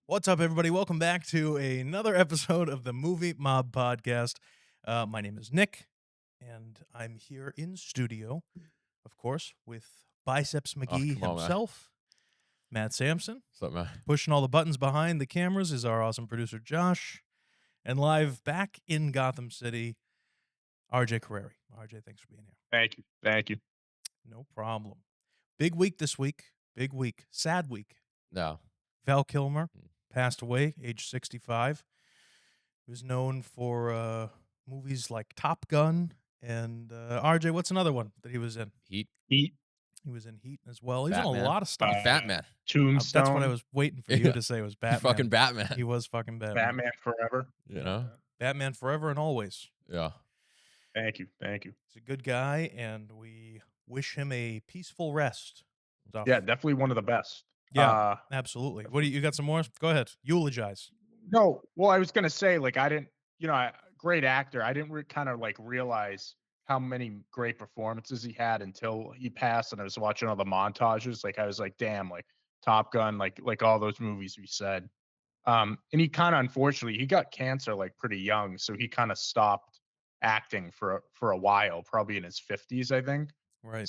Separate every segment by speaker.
Speaker 1: What's up, everybody? Welcome back to another episode of the Movie Mob Podcast. My name is Nick, and I'm here in studio, of course, with Biceps
Speaker 2: Oh,
Speaker 1: McGee
Speaker 2: come on, man.
Speaker 1: himself, Matt Sampson.
Speaker 2: What's up, man?
Speaker 1: Pushing all the buttons behind the cameras is our awesome producer, Josh. And live back in Gotham City, RJ Carreri. RJ, thanks for being here.
Speaker 3: Thank you. Thank you.
Speaker 1: No problem. Big week this week. Big week. Sad week.
Speaker 2: No.
Speaker 1: Val Kilmer passed away, age 65. He was known for movies like Top Gun and RJ. What's another one that he was in?
Speaker 2: Heat.
Speaker 3: Heat.
Speaker 1: He was in Heat as well. He was in
Speaker 2: Batman.
Speaker 1: a lot of stuff.
Speaker 2: Batman.
Speaker 3: Tombstone.
Speaker 1: That's what I was waiting for you to say was Batman.
Speaker 2: Fucking Batman.
Speaker 1: He was fucking Batman.
Speaker 3: Batman Forever.
Speaker 2: You know?
Speaker 1: Batman forever and always.
Speaker 2: Yeah.
Speaker 3: Thank you. Thank you.
Speaker 1: He's a good guy, and we wish him a peaceful rest. Stuff.
Speaker 3: Yeah, definitely one of the best.
Speaker 1: Yeah, absolutely. What do you got? Some more? Go ahead. Eulogize.
Speaker 3: No, well, I was gonna say, like, I didn't, great actor. I didn't kind of like realize how many great performances he had until he passed, and I was watching all the montages. Like, I was like, damn, like Top Gun, like all those movies we said. And he kind of, unfortunately, he got cancer like pretty young, so he kind of stopped acting for a while, probably in his 50s, I think.
Speaker 1: Right.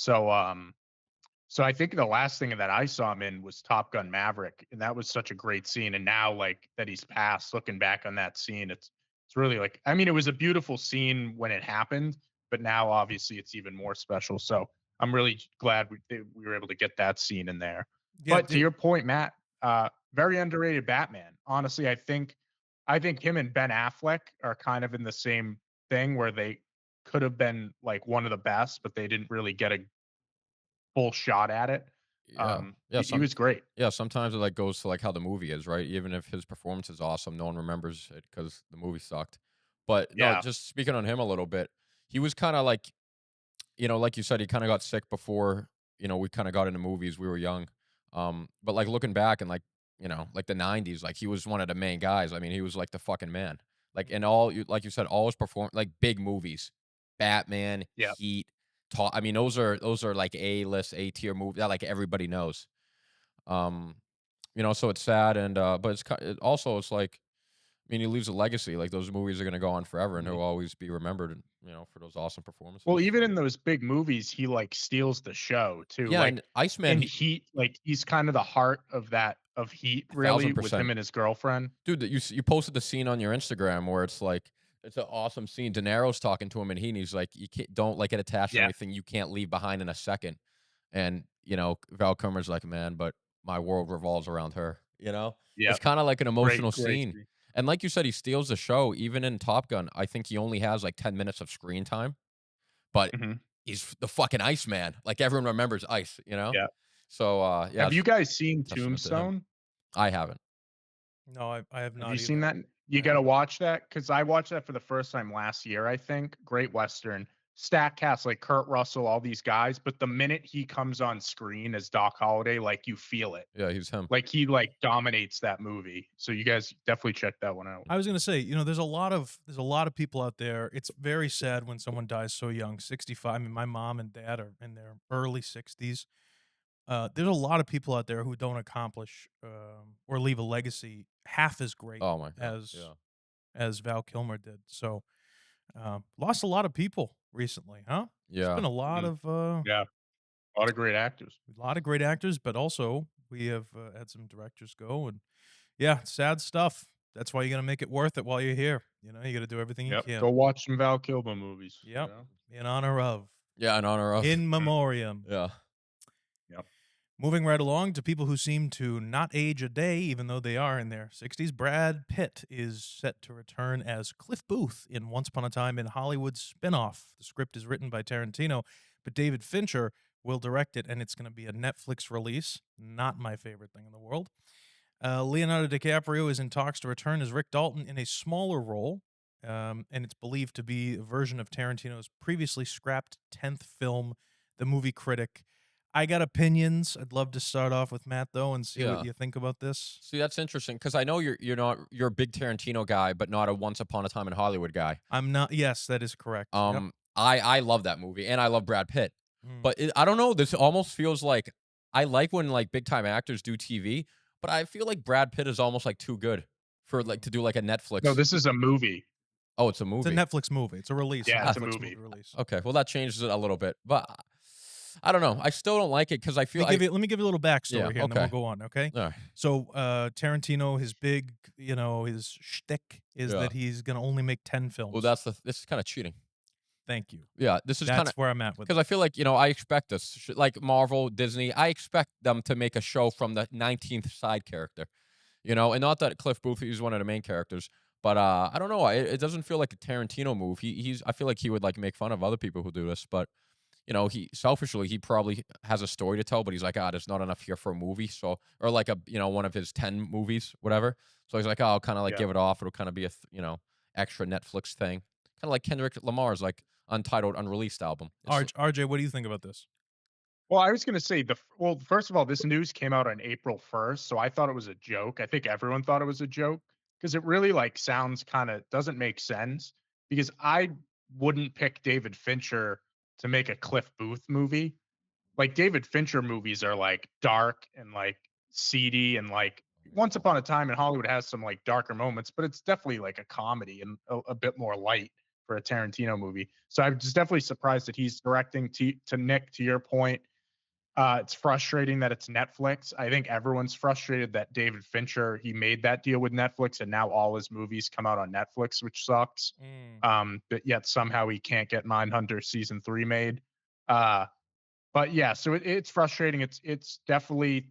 Speaker 3: So I think the last thing that I saw him in was Top Gun Maverick, and that was such a great scene. And now, like that he's passed, looking back on that scene, it's really like, I mean, it was a beautiful scene when it happened, but now obviously it's even more special. So I'm really glad we were able to get that scene in there.
Speaker 1: Yeah,
Speaker 3: But to your point, Matt, very underrated Batman. Honestly, I think him and Ben Affleck are kind of in the same thing where they could have been like one of the best, but they didn't really get a full shot at it.
Speaker 2: Yeah.
Speaker 3: He was great.
Speaker 2: Yeah, sometimes it like goes to like how the movie is, right? Even if his performance is awesome, no one remembers it because the movie sucked. But no,
Speaker 3: Yeah.
Speaker 2: just speaking on him a little bit, he was kind of like, like you said, he kind of got sick before, we kind of got into movies. We were young. But like looking back and like, like the 90s, like he was one of the main guys. I mean, he was like the fucking man. Like in all, like you said, all his like big movies, Batman,
Speaker 3: Yeah.
Speaker 2: Heat. I mean, those are like A-list, A-tier movies that like everybody knows. So it's sad, and but also it's like, I mean, he leaves a legacy. Like those movies are gonna go on forever, and he'll always be remembered, for those awesome performances.
Speaker 3: Well, even in those big movies, he like steals the show too.
Speaker 2: Yeah,
Speaker 3: Like
Speaker 2: and Iceman,
Speaker 3: in Heat, like he's kind of the heart of Heat, really, with
Speaker 2: 1000%.
Speaker 3: him and his girlfriend.
Speaker 2: Dude, that you posted the scene on your Instagram where it's like it's an awesome scene. De Niro's talking to him, and he's like, "You don't like get attached to
Speaker 3: Yeah.
Speaker 2: anything you can't leave behind in a second." And Val Kilmer's like, "Man, but my world revolves around her."
Speaker 3: Yeah.
Speaker 2: It's kind of like an emotional
Speaker 3: Great
Speaker 2: scene. And like you said, he steals the show. Even in Top Gun, I think he only has like 10 minutes of screen time, but
Speaker 3: Mhm.
Speaker 2: he's the fucking Iceman. Like everyone remembers Ice.
Speaker 3: Yeah.
Speaker 2: So yeah.
Speaker 3: Have you guys seen
Speaker 2: testament to him.
Speaker 3: Tombstone?
Speaker 2: I haven't.
Speaker 1: No, I have not.
Speaker 3: Have you seen
Speaker 1: either.
Speaker 3: that? You got to watch that because I watched that for the first time last year, I think. Great Western. Stack cast like Kurt Russell, all these guys. But the minute he comes on screen as Doc Holliday, like you feel it.
Speaker 2: Yeah, he's him.
Speaker 3: Like he like dominates that movie. So you guys definitely check that one out.
Speaker 1: I was gonna say, there's a lot of people out there. It's very sad when someone dies so young, 65. I mean, my mom and dad are in their early 60s. There's a lot of people out there who don't accomplish or leave a legacy half as great
Speaker 2: Oh my God.
Speaker 1: as Val Kilmer did. So, lost a lot of people recently, huh?
Speaker 2: Yeah.
Speaker 1: There's been a lot of
Speaker 3: Yeah. A lot of great actors.
Speaker 1: great actors, but also we have had some directors go, and yeah, sad stuff. That's why you got to make it worth it while you're here. You got to do everything you can.
Speaker 3: Go watch some Val Kilmer movies.
Speaker 1: Yep. In honor of.
Speaker 2: Yeah, in honor of.
Speaker 1: In memoriam.
Speaker 2: Yeah.
Speaker 3: Yep.
Speaker 1: Moving right along to people who seem to not age a day, even though they are in their 60s. Brad Pitt is set to return as Cliff Booth in Once Upon a Time in Hollywood spinoff. The script is written by Tarantino, but David Fincher will direct it, and it's going to be a Netflix release. Not my favorite thing in the world. Leonardo DiCaprio is in talks to return as Rick Dalton in a smaller role, and it's believed to be a version of Tarantino's previously scrapped 10th film, The Movie Critic. I got opinions. I'd love to start off with Matt, though, and see what you think about this.
Speaker 2: See, that's interesting because I know you're a big Tarantino guy, but not a Once Upon a Time in Hollywood guy.
Speaker 1: I'm not. Yes, that is correct. Yep.
Speaker 2: I love that movie, and I love Brad Pitt. But I don't know. This almost feels like I like when like big time actors do TV, but I feel like Brad Pitt is almost like too good for like to do like a
Speaker 3: No,
Speaker 2: Netflix.
Speaker 3: this is a movie.
Speaker 2: Oh, it's a
Speaker 1: It's a
Speaker 2: movie.
Speaker 1: Netflix movie. It's a release, a
Speaker 3: Yeah, it's a
Speaker 1: Netflix movie
Speaker 3: movie.
Speaker 1: release.
Speaker 2: Okay, well that changes it a little bit, but I don't know. I still don't like it because I feel
Speaker 1: Let me give you a little
Speaker 2: yeah,
Speaker 1: backstory here, and then we'll
Speaker 2: okay,
Speaker 1: go on. Okay.
Speaker 2: all right,
Speaker 1: So Tarantino, his big, his shtick is
Speaker 2: yeah.
Speaker 1: that he's gonna only make 10
Speaker 2: Well,
Speaker 1: films.
Speaker 2: this is kind of cheating.
Speaker 1: Thank you.
Speaker 2: Yeah, this is kind
Speaker 1: That's
Speaker 2: of
Speaker 1: where I'm at with
Speaker 2: because
Speaker 1: it.
Speaker 2: I feel like I expect this like Marvel, Disney. I expect them to make a show from the 19th side character, and not that Cliff Booth is one of the main characters, but I don't know. It doesn't feel like a Tarantino move. He's I feel like he would like make fun of other people who do this, but he selfishly he probably has a story to tell, but he's like, there's not enough here for a movie, so or like a one of his 10 movies, whatever. So he's like, I'll kind of like
Speaker 3: Yeah.
Speaker 2: give it off. It'll kind of be a extra Netflix thing, kind of like Kendrick Lamar's like untitled, unreleased album.
Speaker 1: RJ, what do you think about this?
Speaker 3: Well, I was gonna say well, first of all, this news came out on April 1st, so I thought it was a joke. I think everyone thought it was a joke because it really like sounds kind of doesn't make sense because I wouldn't pick David Fincher to make a Cliff Booth movie. Like David Fincher movies are like dark and like seedy and like Once Upon a Time in Hollywood has some like darker moments, but it's definitely like a comedy and a bit more light for a Tarantino movie. So I'm just definitely surprised that he's directing. To Nick, to your point, it's frustrating that it's Netflix. I think everyone's frustrated that David Fincher he made that deal with Netflix, and now all his movies come out on Netflix, which sucks. But yet somehow he can't get Mindhunter season 3 made. Uh, but yeah, so it's frustrating. It's definitely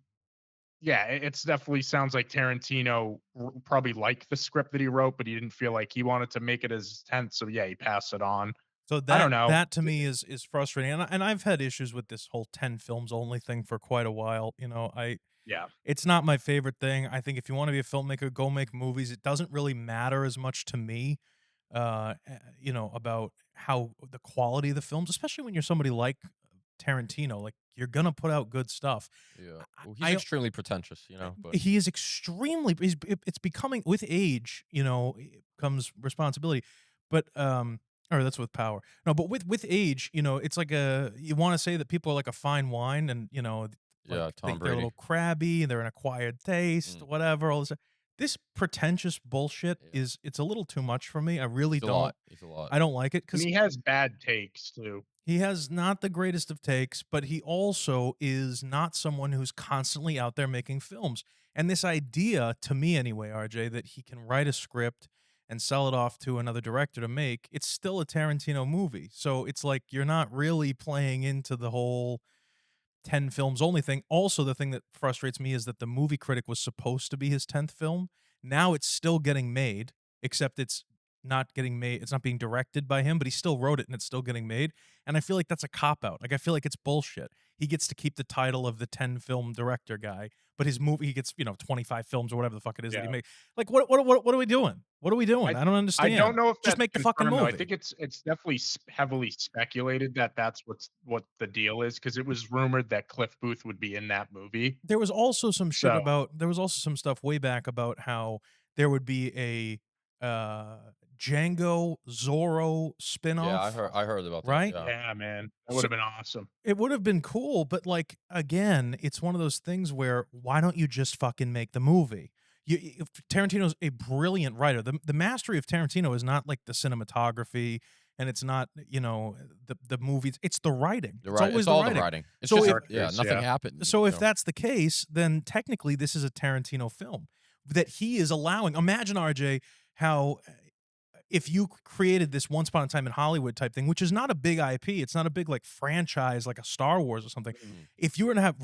Speaker 3: it's definitely sounds like Tarantino probably liked the script that he wrote, but he didn't feel like he wanted to make it as 10th. So yeah, he passed it on.
Speaker 1: So
Speaker 3: I don't
Speaker 1: that
Speaker 3: know.
Speaker 1: that to me is frustrating, and I've had issues with this whole 10 films only thing for quite a while.
Speaker 3: Yeah,
Speaker 1: It's not my favorite thing. I think if you want to be a filmmaker, go make movies. It doesn't really matter as much to me, about how the quality of the films, especially when you're somebody like Tarantino. Like you're gonna put out good stuff.
Speaker 2: Yeah,
Speaker 1: I,
Speaker 2: well, he's
Speaker 1: I
Speaker 2: extremely pretentious, but
Speaker 1: he is extremely. It's becoming with age. Comes responsibility, but or that's with power. No, but with age, it's like you want to say that people are like a fine wine, and
Speaker 2: yeah,
Speaker 1: like
Speaker 2: Tom
Speaker 1: they're a
Speaker 2: Brady.
Speaker 1: little crabby, they're an acquired taste,
Speaker 2: Mm,
Speaker 1: whatever. All this pretentious bullshit
Speaker 2: yeah,
Speaker 1: it's a little too much for me. I really
Speaker 2: he's a
Speaker 1: don't.
Speaker 2: lot. He's a lot.
Speaker 1: I don't like it
Speaker 3: and
Speaker 1: because
Speaker 3: he has bad takes too.
Speaker 1: he has not the greatest of takes, but he also is not someone who's constantly out there making films. And this idea, to me anyway, RJ, that he can write a script and sell it off to another director to make, it's still a Tarantino movie. So it's like you're not really playing into the whole 10 films only thing. Also, the thing that frustrates me is that the movie critic was supposed to be his 10th film. Now it's still getting made, except it's not getting made. It's not being directed by him, but he still wrote it and it's still getting made. And I feel like that's a cop out. Like, I feel like it's bullshit. He gets to keep the title of the 10 film director guy, but his movie, he gets, 25 films or whatever the fuck it is that he
Speaker 3: Yeah.
Speaker 1: makes. Like, what are we doing? What are we doing?
Speaker 3: I
Speaker 1: I don't
Speaker 3: I don't
Speaker 1: understand.
Speaker 3: know if
Speaker 1: Just
Speaker 3: that's
Speaker 1: make the fucking
Speaker 3: confirmed though. I
Speaker 1: movie.
Speaker 3: think it's definitely heavily speculated that that's what the deal is because it was rumored that Cliff Booth would be in that movie.
Speaker 1: There was also some shit
Speaker 3: So
Speaker 1: about there was also some stuff way back about how there would be a Django Zorro
Speaker 2: Yeah,
Speaker 1: spinoff,
Speaker 2: I heard about that.
Speaker 1: right?
Speaker 2: Yeah,
Speaker 3: yeah, man, that would
Speaker 1: So
Speaker 3: have been awesome.
Speaker 1: it would have been cool, but like again, it's one of those things where why don't you just fucking make the movie? If Tarantino's a brilliant writer. The mastery of Tarantino is not like the cinematography, and it's not the movies. It's the writing.
Speaker 2: you're
Speaker 1: It's
Speaker 2: right.
Speaker 1: always
Speaker 2: It's
Speaker 1: the
Speaker 2: all
Speaker 1: writing.
Speaker 2: the writing. It's
Speaker 1: So
Speaker 2: just
Speaker 1: if
Speaker 3: Characters,
Speaker 2: nothing
Speaker 3: yeah.
Speaker 2: happened.
Speaker 1: so if that's the case, then technically this is a Tarantino film that he is allowing. Imagine RJ how if you created this Once Upon a Time in Hollywood type thing, which is not a big IP, it's not a big like franchise like a Star Wars or something.
Speaker 2: Mhm.
Speaker 1: If you were to have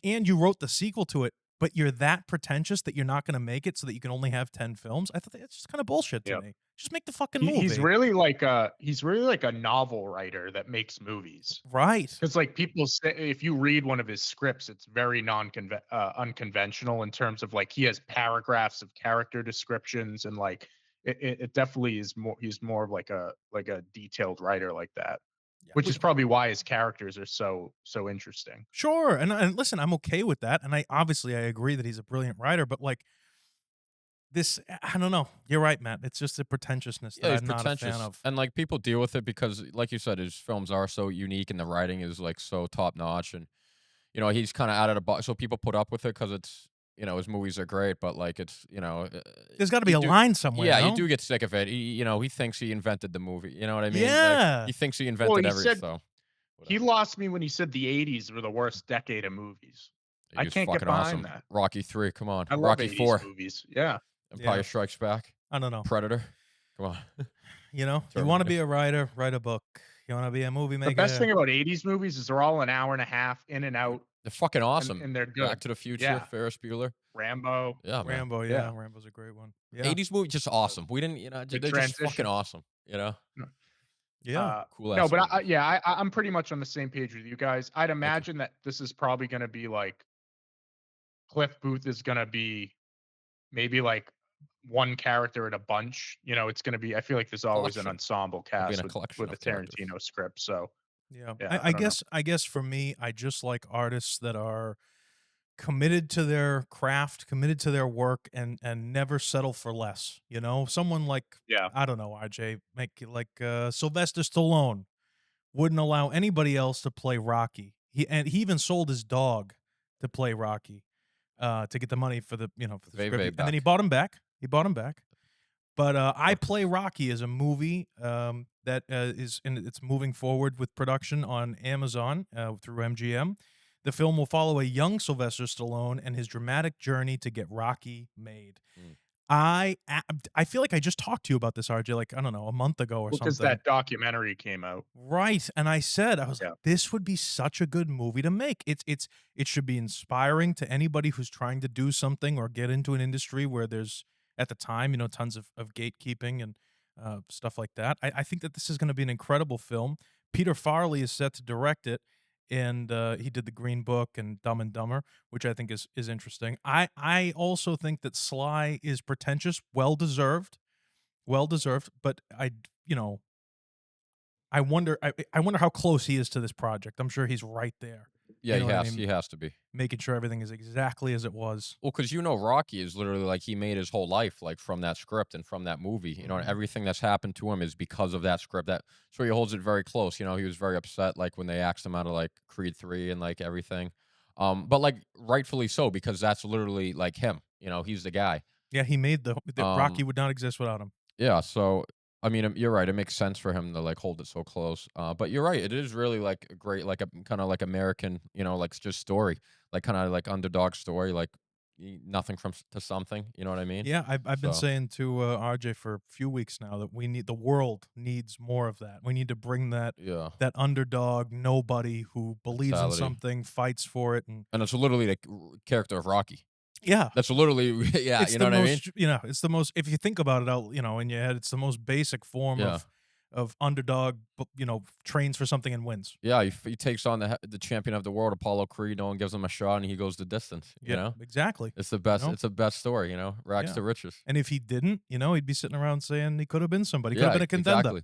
Speaker 1: and you wrote the sequel to it, but you're that pretentious that you're not going to make it so that you can only have 10 films, I thought that's just kind of bullshit to
Speaker 3: Yep.
Speaker 1: me. Just make the fucking
Speaker 3: He's
Speaker 1: movie.
Speaker 3: really like a novel writer that makes movies.
Speaker 1: Right.
Speaker 3: Because like people say, if you read one of his scripts, it's very unconventional in terms of like he has paragraphs of character descriptions and like it definitely is more. He's more of like a detailed writer like that,
Speaker 1: Yeah.
Speaker 3: which is probably why his characters are so interesting.
Speaker 1: Sure. And listen, I'm okay with that. And I agree that he's a brilliant writer, but like this, I don't know. You're right, Matt. It's just a pretentiousness
Speaker 2: Yeah,
Speaker 1: that
Speaker 2: he's
Speaker 1: I'm not a fan
Speaker 2: pretentious,
Speaker 1: of.
Speaker 2: and like people deal with it because, like you said, his films are so unique and the writing is like so top notch, and he's kind of out of the box, so people put up with it because it's his movies are great, but like it's
Speaker 1: There's got to be
Speaker 2: you
Speaker 1: a
Speaker 2: do,
Speaker 1: line somewhere.
Speaker 2: yeah, you
Speaker 1: No?
Speaker 2: do get sick of it. He thinks he invented the movie. You know what I mean? Like
Speaker 1: Yeah.
Speaker 2: he thinks he
Speaker 3: Well,
Speaker 2: invented
Speaker 3: he said
Speaker 2: so
Speaker 3: he
Speaker 2: whatever.
Speaker 3: lost me when he said the '80s were the worst decade of movies.
Speaker 2: He
Speaker 3: I
Speaker 2: was
Speaker 3: can't get
Speaker 2: fucking
Speaker 3: behind
Speaker 2: awesome.
Speaker 3: that.
Speaker 2: Rocky 3, come on.
Speaker 3: I love
Speaker 2: Rocky
Speaker 3: '80s
Speaker 2: 4,
Speaker 3: movies. Yeah.
Speaker 2: Empire
Speaker 1: Yeah.
Speaker 2: Strikes Back,
Speaker 1: I don't know.
Speaker 2: Predator, come on.
Speaker 1: You want to
Speaker 2: Terminator.
Speaker 1: be a writer, write a book. You want to be a movie
Speaker 3: The best
Speaker 1: maker.
Speaker 3: thing about '80s movies is they're all an hour and a half in and out,
Speaker 2: They're fucking
Speaker 3: and
Speaker 2: awesome.
Speaker 3: and they're good.
Speaker 2: Back to the Future,
Speaker 3: Yeah.
Speaker 2: Ferris Bueller.
Speaker 3: Rambo.
Speaker 2: Yeah, man.
Speaker 1: Rambo, yeah.
Speaker 3: Yeah.
Speaker 1: Rambo's a great one. Yeah.
Speaker 2: 80s movie just awesome. We didn't,
Speaker 3: Good
Speaker 2: they're just fucking
Speaker 3: transition.
Speaker 2: awesome.
Speaker 1: Yeah.
Speaker 2: Cool
Speaker 3: No,
Speaker 2: ass
Speaker 3: but
Speaker 2: movies.
Speaker 3: I'm pretty much on the same page with you guys. I'd imagine that this is probably going to be like Cliff Booth is going to be maybe like one character in a bunch. It's going to be. I feel like there's always an
Speaker 2: Collection.
Speaker 3: ensemble
Speaker 2: It'll be
Speaker 3: cast
Speaker 2: in a collection
Speaker 3: with
Speaker 2: of
Speaker 3: the
Speaker 2: characters.
Speaker 3: Tarantino script. So
Speaker 1: Yeah.
Speaker 3: yeah,
Speaker 1: I
Speaker 3: don't know.
Speaker 1: guess for me, I just like artists that are committed to their craft, committed to their work, and never settle for less. Someone like,
Speaker 3: Yeah.
Speaker 1: I don't know, RJ, make it like Sylvester Stallone wouldn't allow anybody else to play Rocky. He even sold his dog to play Rocky, to get the money for the for the
Speaker 2: Veve
Speaker 1: script. And then he
Speaker 2: back.
Speaker 1: bought him back. But I Play Rocky is a movie that it's moving forward with production on Amazon through MGM. The film will follow a young Sylvester Stallone and his dramatic journey to get Rocky made.
Speaker 2: Mm.
Speaker 1: I feel like I just talked to you about this, RJ, like, I don't know, a month ago or
Speaker 3: Because
Speaker 1: something.
Speaker 3: that documentary came out.
Speaker 1: Right. And I said, I was
Speaker 3: Yeah.
Speaker 1: like, this would be such a good movie to make. It should be inspiring to anybody who's trying to do something or get into an industry where there's, at the time, tons of gatekeeping and stuff like that. I think that this is going to be an incredible film. Peter Farrelly is set to direct it. And he did the Green Book and Dumb and Dumber, which I think is interesting. I also think that Sly is pretentious, well deserved, but I wonder how close he is to this project. I'm sure he's right there.
Speaker 2: Yeah,
Speaker 1: You know
Speaker 2: he
Speaker 1: what I
Speaker 2: has.
Speaker 1: mean?
Speaker 2: He has to be.
Speaker 1: Making sure everything is exactly as it was.
Speaker 2: Well, because Rocky is literally like he made his whole life like from that script and from that movie. And
Speaker 1: Mhm.
Speaker 2: everything that's happened to him is because of that script. So he holds it very close. He was very upset like when they axed him out of like Creed 3 and like everything. But like rightfully so because that's literally like him. He's the guy.
Speaker 1: Yeah, he made the Rocky
Speaker 2: Um,
Speaker 1: would not exist without him.
Speaker 2: Yeah, so I mean, you're right. It makes sense for him to like hold it so close. But you're right. It is really like a great, like a kind of like American, like just story, like kind of like underdog story, like nothing to something. You know what I mean?
Speaker 1: Yeah, I've been
Speaker 2: So
Speaker 1: saying to RJ for a few weeks now that the world needs more of that. We need to bring that
Speaker 2: yeah,
Speaker 1: underdog, nobody who believes in
Speaker 2: mentality.
Speaker 1: something, fights for it, and
Speaker 2: And it's literally the character of Rocky.
Speaker 1: yeah,
Speaker 2: That's literally yeah.
Speaker 1: it's
Speaker 2: You
Speaker 1: the
Speaker 2: know what I mean?
Speaker 1: most, it's the most. If you think about it out, in your head, it's the most basic form
Speaker 2: Yeah.
Speaker 1: of underdog. Trains for something and wins.
Speaker 2: Yeah, he takes on the champion of the world, Apollo Creed. No one gives him a shot, and he goes the distance.
Speaker 1: Yeah, exactly.
Speaker 2: It's the best.
Speaker 1: know?
Speaker 2: It's the best story. Rags
Speaker 1: Yeah.
Speaker 2: to riches.
Speaker 1: And if he didn't, he'd be sitting around saying he could have been somebody. Could
Speaker 2: Yeah,
Speaker 1: have been a contender.
Speaker 2: exactly.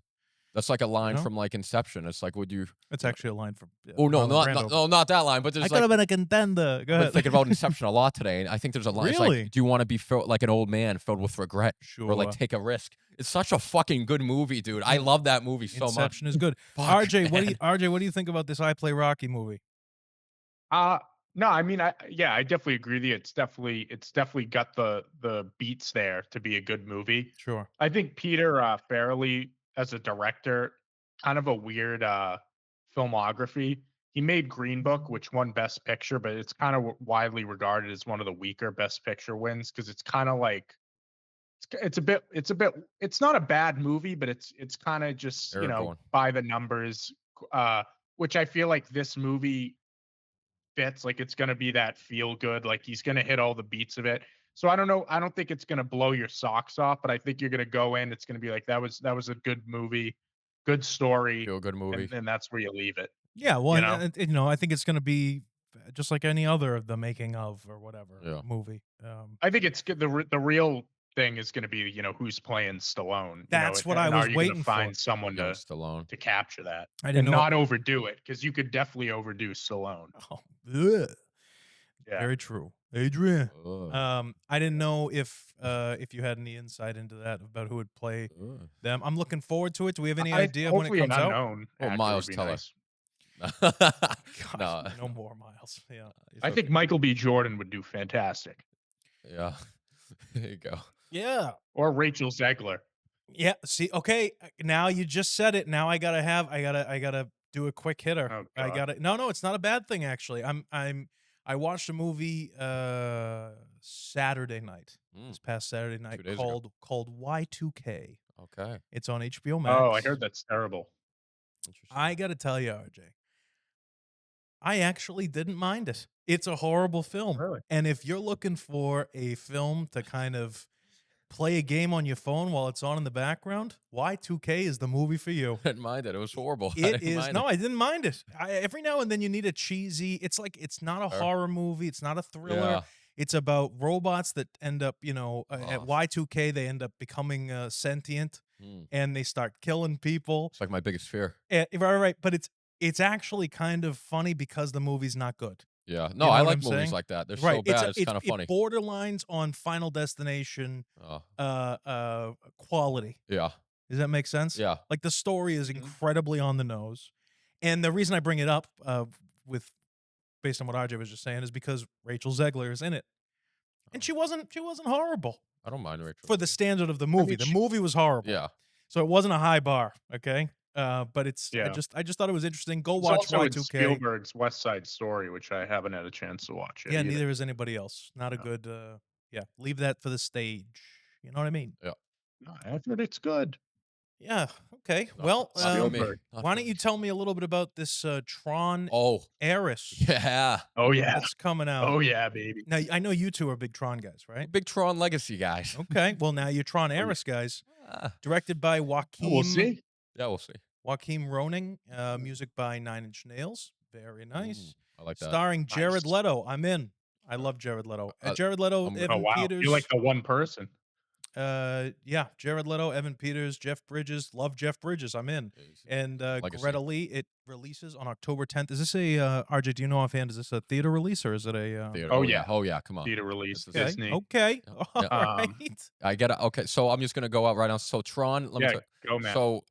Speaker 2: That's like a line
Speaker 1: know?
Speaker 2: from like Inception. It's like, would you?
Speaker 1: That's actually a line from.
Speaker 2: Oh no,
Speaker 1: Marlon Brando.
Speaker 2: not that line. But there's
Speaker 1: I could
Speaker 2: like
Speaker 1: have been a contender. Go
Speaker 2: I've been
Speaker 1: ahead.
Speaker 2: thinking about Inception a lot today, and I think there's a line. It's
Speaker 1: Really?
Speaker 2: like, do you want to be filled like an old man filled with regret,
Speaker 1: Sure.
Speaker 2: or like take a risk? It's such a fucking good movie, dude. I love that movie so much.
Speaker 1: Inception is good.
Speaker 2: Fuck,
Speaker 1: RJ,
Speaker 2: man.
Speaker 1: what do you think about this I Play Rocky movie?
Speaker 3: No, I mean, I definitely agree with you. It's definitely got the beats there to be a good movie.
Speaker 1: Sure.
Speaker 3: I think Peter Farrelly as a director, kind of a weird filmography. He made Green Book, which won Best Picture, but it's kind of widely regarded as one of the weaker Best Picture wins because it's kind of like it's a bit it's not a bad movie, but it's kind of just
Speaker 2: Airborne.
Speaker 3: by the numbers, which I feel like this movie fits. Like it's gonna be that feel good, like he's gonna hit all the beats of it. So I don't know. I don't think it's gonna blow your socks off, but I think you're gonna go in. It's gonna be like that was a good movie, good story,
Speaker 2: Feel good movie.
Speaker 3: and that's where you leave it.
Speaker 1: Yeah, well,
Speaker 3: You know?
Speaker 1: and, I think it's going to be just like any other of the making of or whatever
Speaker 2: Yeah.
Speaker 1: movie.
Speaker 3: I think it's good. The real thing is gonna be who's playing Stallone.
Speaker 1: That's what I
Speaker 3: and
Speaker 1: was
Speaker 3: are you
Speaker 1: waiting
Speaker 3: gonna
Speaker 1: for.
Speaker 3: find someone
Speaker 2: Young
Speaker 3: to
Speaker 2: Stallone.
Speaker 3: capture that
Speaker 1: I
Speaker 3: and
Speaker 1: didn't know.
Speaker 3: not overdo it because you could definitely overdo Stallone.
Speaker 1: Oh, ugh.
Speaker 3: Yeah.
Speaker 1: Very true, Adrian.
Speaker 2: Ugh.
Speaker 1: I didn't know if you had any insight into that about who would play
Speaker 2: Ugh.
Speaker 1: them. I'm looking forward to it. Do we have any idea when it
Speaker 3: Hopefully
Speaker 1: comes
Speaker 3: an
Speaker 1: out?
Speaker 3: unknown.
Speaker 2: Oh,
Speaker 3: actor
Speaker 2: Miles
Speaker 3: would be
Speaker 2: Teller.
Speaker 3: nice.
Speaker 1: God,
Speaker 2: No.
Speaker 1: no more Miles. Yeah.
Speaker 3: I think Michael B. Jordan would do fantastic.
Speaker 2: Yeah. There you go.
Speaker 1: Yeah.
Speaker 3: Or Rachel Zegler.
Speaker 1: Yeah, see, okay, now you just said it. Now I gotta do a quick hitter.
Speaker 3: Oh
Speaker 1: I
Speaker 3: God.
Speaker 1: gotta no, it's not a bad thing actually. I watched a movie Saturday night,
Speaker 2: Mm,
Speaker 1: this past Saturday
Speaker 2: 2
Speaker 1: night
Speaker 2: days ago.
Speaker 1: called Y2K.
Speaker 2: Okay.
Speaker 1: It's on HBO
Speaker 3: Oh, I
Speaker 1: Max.
Speaker 3: heard that's terrible.
Speaker 2: Interesting.
Speaker 1: I gotta tell you, RJ, I actually didn't mind it. It's a horrible film.
Speaker 3: Really?
Speaker 1: And if you're looking for a film to kind of play a game on your phone while it's on in the background, Y2K is the movie for you.
Speaker 2: I didn't mind it. It was horrible. I
Speaker 1: It
Speaker 2: didn't
Speaker 1: is
Speaker 2: mind it.
Speaker 1: no, I didn't mind it. Every now and then you need a cheesy. It's like it's not a
Speaker 2: Fair.
Speaker 1: horror movie. It's not a thriller.
Speaker 2: Yeah.
Speaker 1: It's about robots that end up, at
Speaker 2: Oh.
Speaker 1: Y2K they end up becoming sentient
Speaker 2: Mm.
Speaker 1: and they start killing people.
Speaker 2: It's like my biggest fear.
Speaker 1: Right. But it's actually kind of funny because the movie's not good.
Speaker 2: Yeah.
Speaker 1: You
Speaker 2: No,
Speaker 1: know
Speaker 2: I
Speaker 1: what
Speaker 2: like
Speaker 1: I'm
Speaker 2: movies
Speaker 1: saying?
Speaker 2: like that. They're
Speaker 1: Right.
Speaker 2: so bad. It's kind of funny.
Speaker 1: It borderlines on Final Destination
Speaker 2: Oh.
Speaker 1: quality.
Speaker 2: Yeah.
Speaker 1: Does that make sense?
Speaker 2: Yeah.
Speaker 1: Like the story is
Speaker 3: Mhm.
Speaker 1: incredibly on the nose. And the reason I bring it up with based on what RJ was just saying is because Rachel Zegler is in it. And she wasn't horrible
Speaker 2: I don't mind Rachel.
Speaker 1: for the standard of the movie. The
Speaker 3: she-
Speaker 1: movie was horrible.
Speaker 2: Yeah.
Speaker 1: So it wasn't a high bar, okay? But it's
Speaker 3: Yeah.
Speaker 1: I just thought it was interesting. Go
Speaker 3: It's
Speaker 1: watch
Speaker 3: also in
Speaker 1: Y2K.
Speaker 3: Spielberg's West Side Story, which I haven't had a chance to watch yet.
Speaker 1: Yeah,
Speaker 3: either.
Speaker 1: neither is anybody else. Not a
Speaker 3: No.
Speaker 1: good yeah, leave that for the stage. You know what I mean?
Speaker 3: No, I've heard it's good.
Speaker 1: Yeah. Okay.
Speaker 2: Not
Speaker 1: Well,
Speaker 2: for- not for me.
Speaker 3: Spielberg.
Speaker 2: Not
Speaker 1: why
Speaker 2: for
Speaker 1: don't
Speaker 2: me.
Speaker 1: you tell me a little bit about this Tron
Speaker 2: Oh.
Speaker 1: Heiress
Speaker 2: Yeah.
Speaker 3: Oh yeah.
Speaker 1: that's coming out?
Speaker 3: Oh yeah, baby.
Speaker 1: Now, I know you two are big Tron guys,
Speaker 2: We're
Speaker 1: right?
Speaker 2: big Tron Legacy guys.
Speaker 1: Okay. Well, now you're Tron
Speaker 3: yeah.
Speaker 1: Heiress guys.
Speaker 2: Ah,
Speaker 1: Directed by
Speaker 3: We'll
Speaker 1: Joaquim
Speaker 3: see.
Speaker 2: yeah, we'll see.
Speaker 1: Roning. Music by Nine Inch Nails. Very nice.
Speaker 2: I like that.
Speaker 1: Starring Jared
Speaker 3: Nice.
Speaker 1: Leto. I'm in. I love Jared Leto.
Speaker 2: Uh,
Speaker 1: Jared Leto,
Speaker 2: I'm-
Speaker 1: Evan
Speaker 3: Oh wow.
Speaker 1: Peters.
Speaker 3: You're like the one person.
Speaker 1: Yeah, Jared Leto, Evan Peters, Jeff Bridges. Love Jeff Bridges. I'm in. And
Speaker 2: Legacy.
Speaker 1: Greta Lee. It releases on October 10th. Is this a RJ? Do you know offhand? Is this a theater release or is it a?
Speaker 2: Theater.
Speaker 3: Oh,
Speaker 2: Oh
Speaker 3: yeah.
Speaker 2: yeah. Oh yeah. Come on.
Speaker 3: Theater release.
Speaker 2: This is-
Speaker 3: Disney.
Speaker 1: Okay.
Speaker 2: Yeah,
Speaker 1: All
Speaker 2: yeah.
Speaker 1: right.
Speaker 2: I get it. Okay, so I'm just gonna go out right now. So Tron. Let me
Speaker 3: Yeah,
Speaker 2: tell
Speaker 3: go man.
Speaker 2: So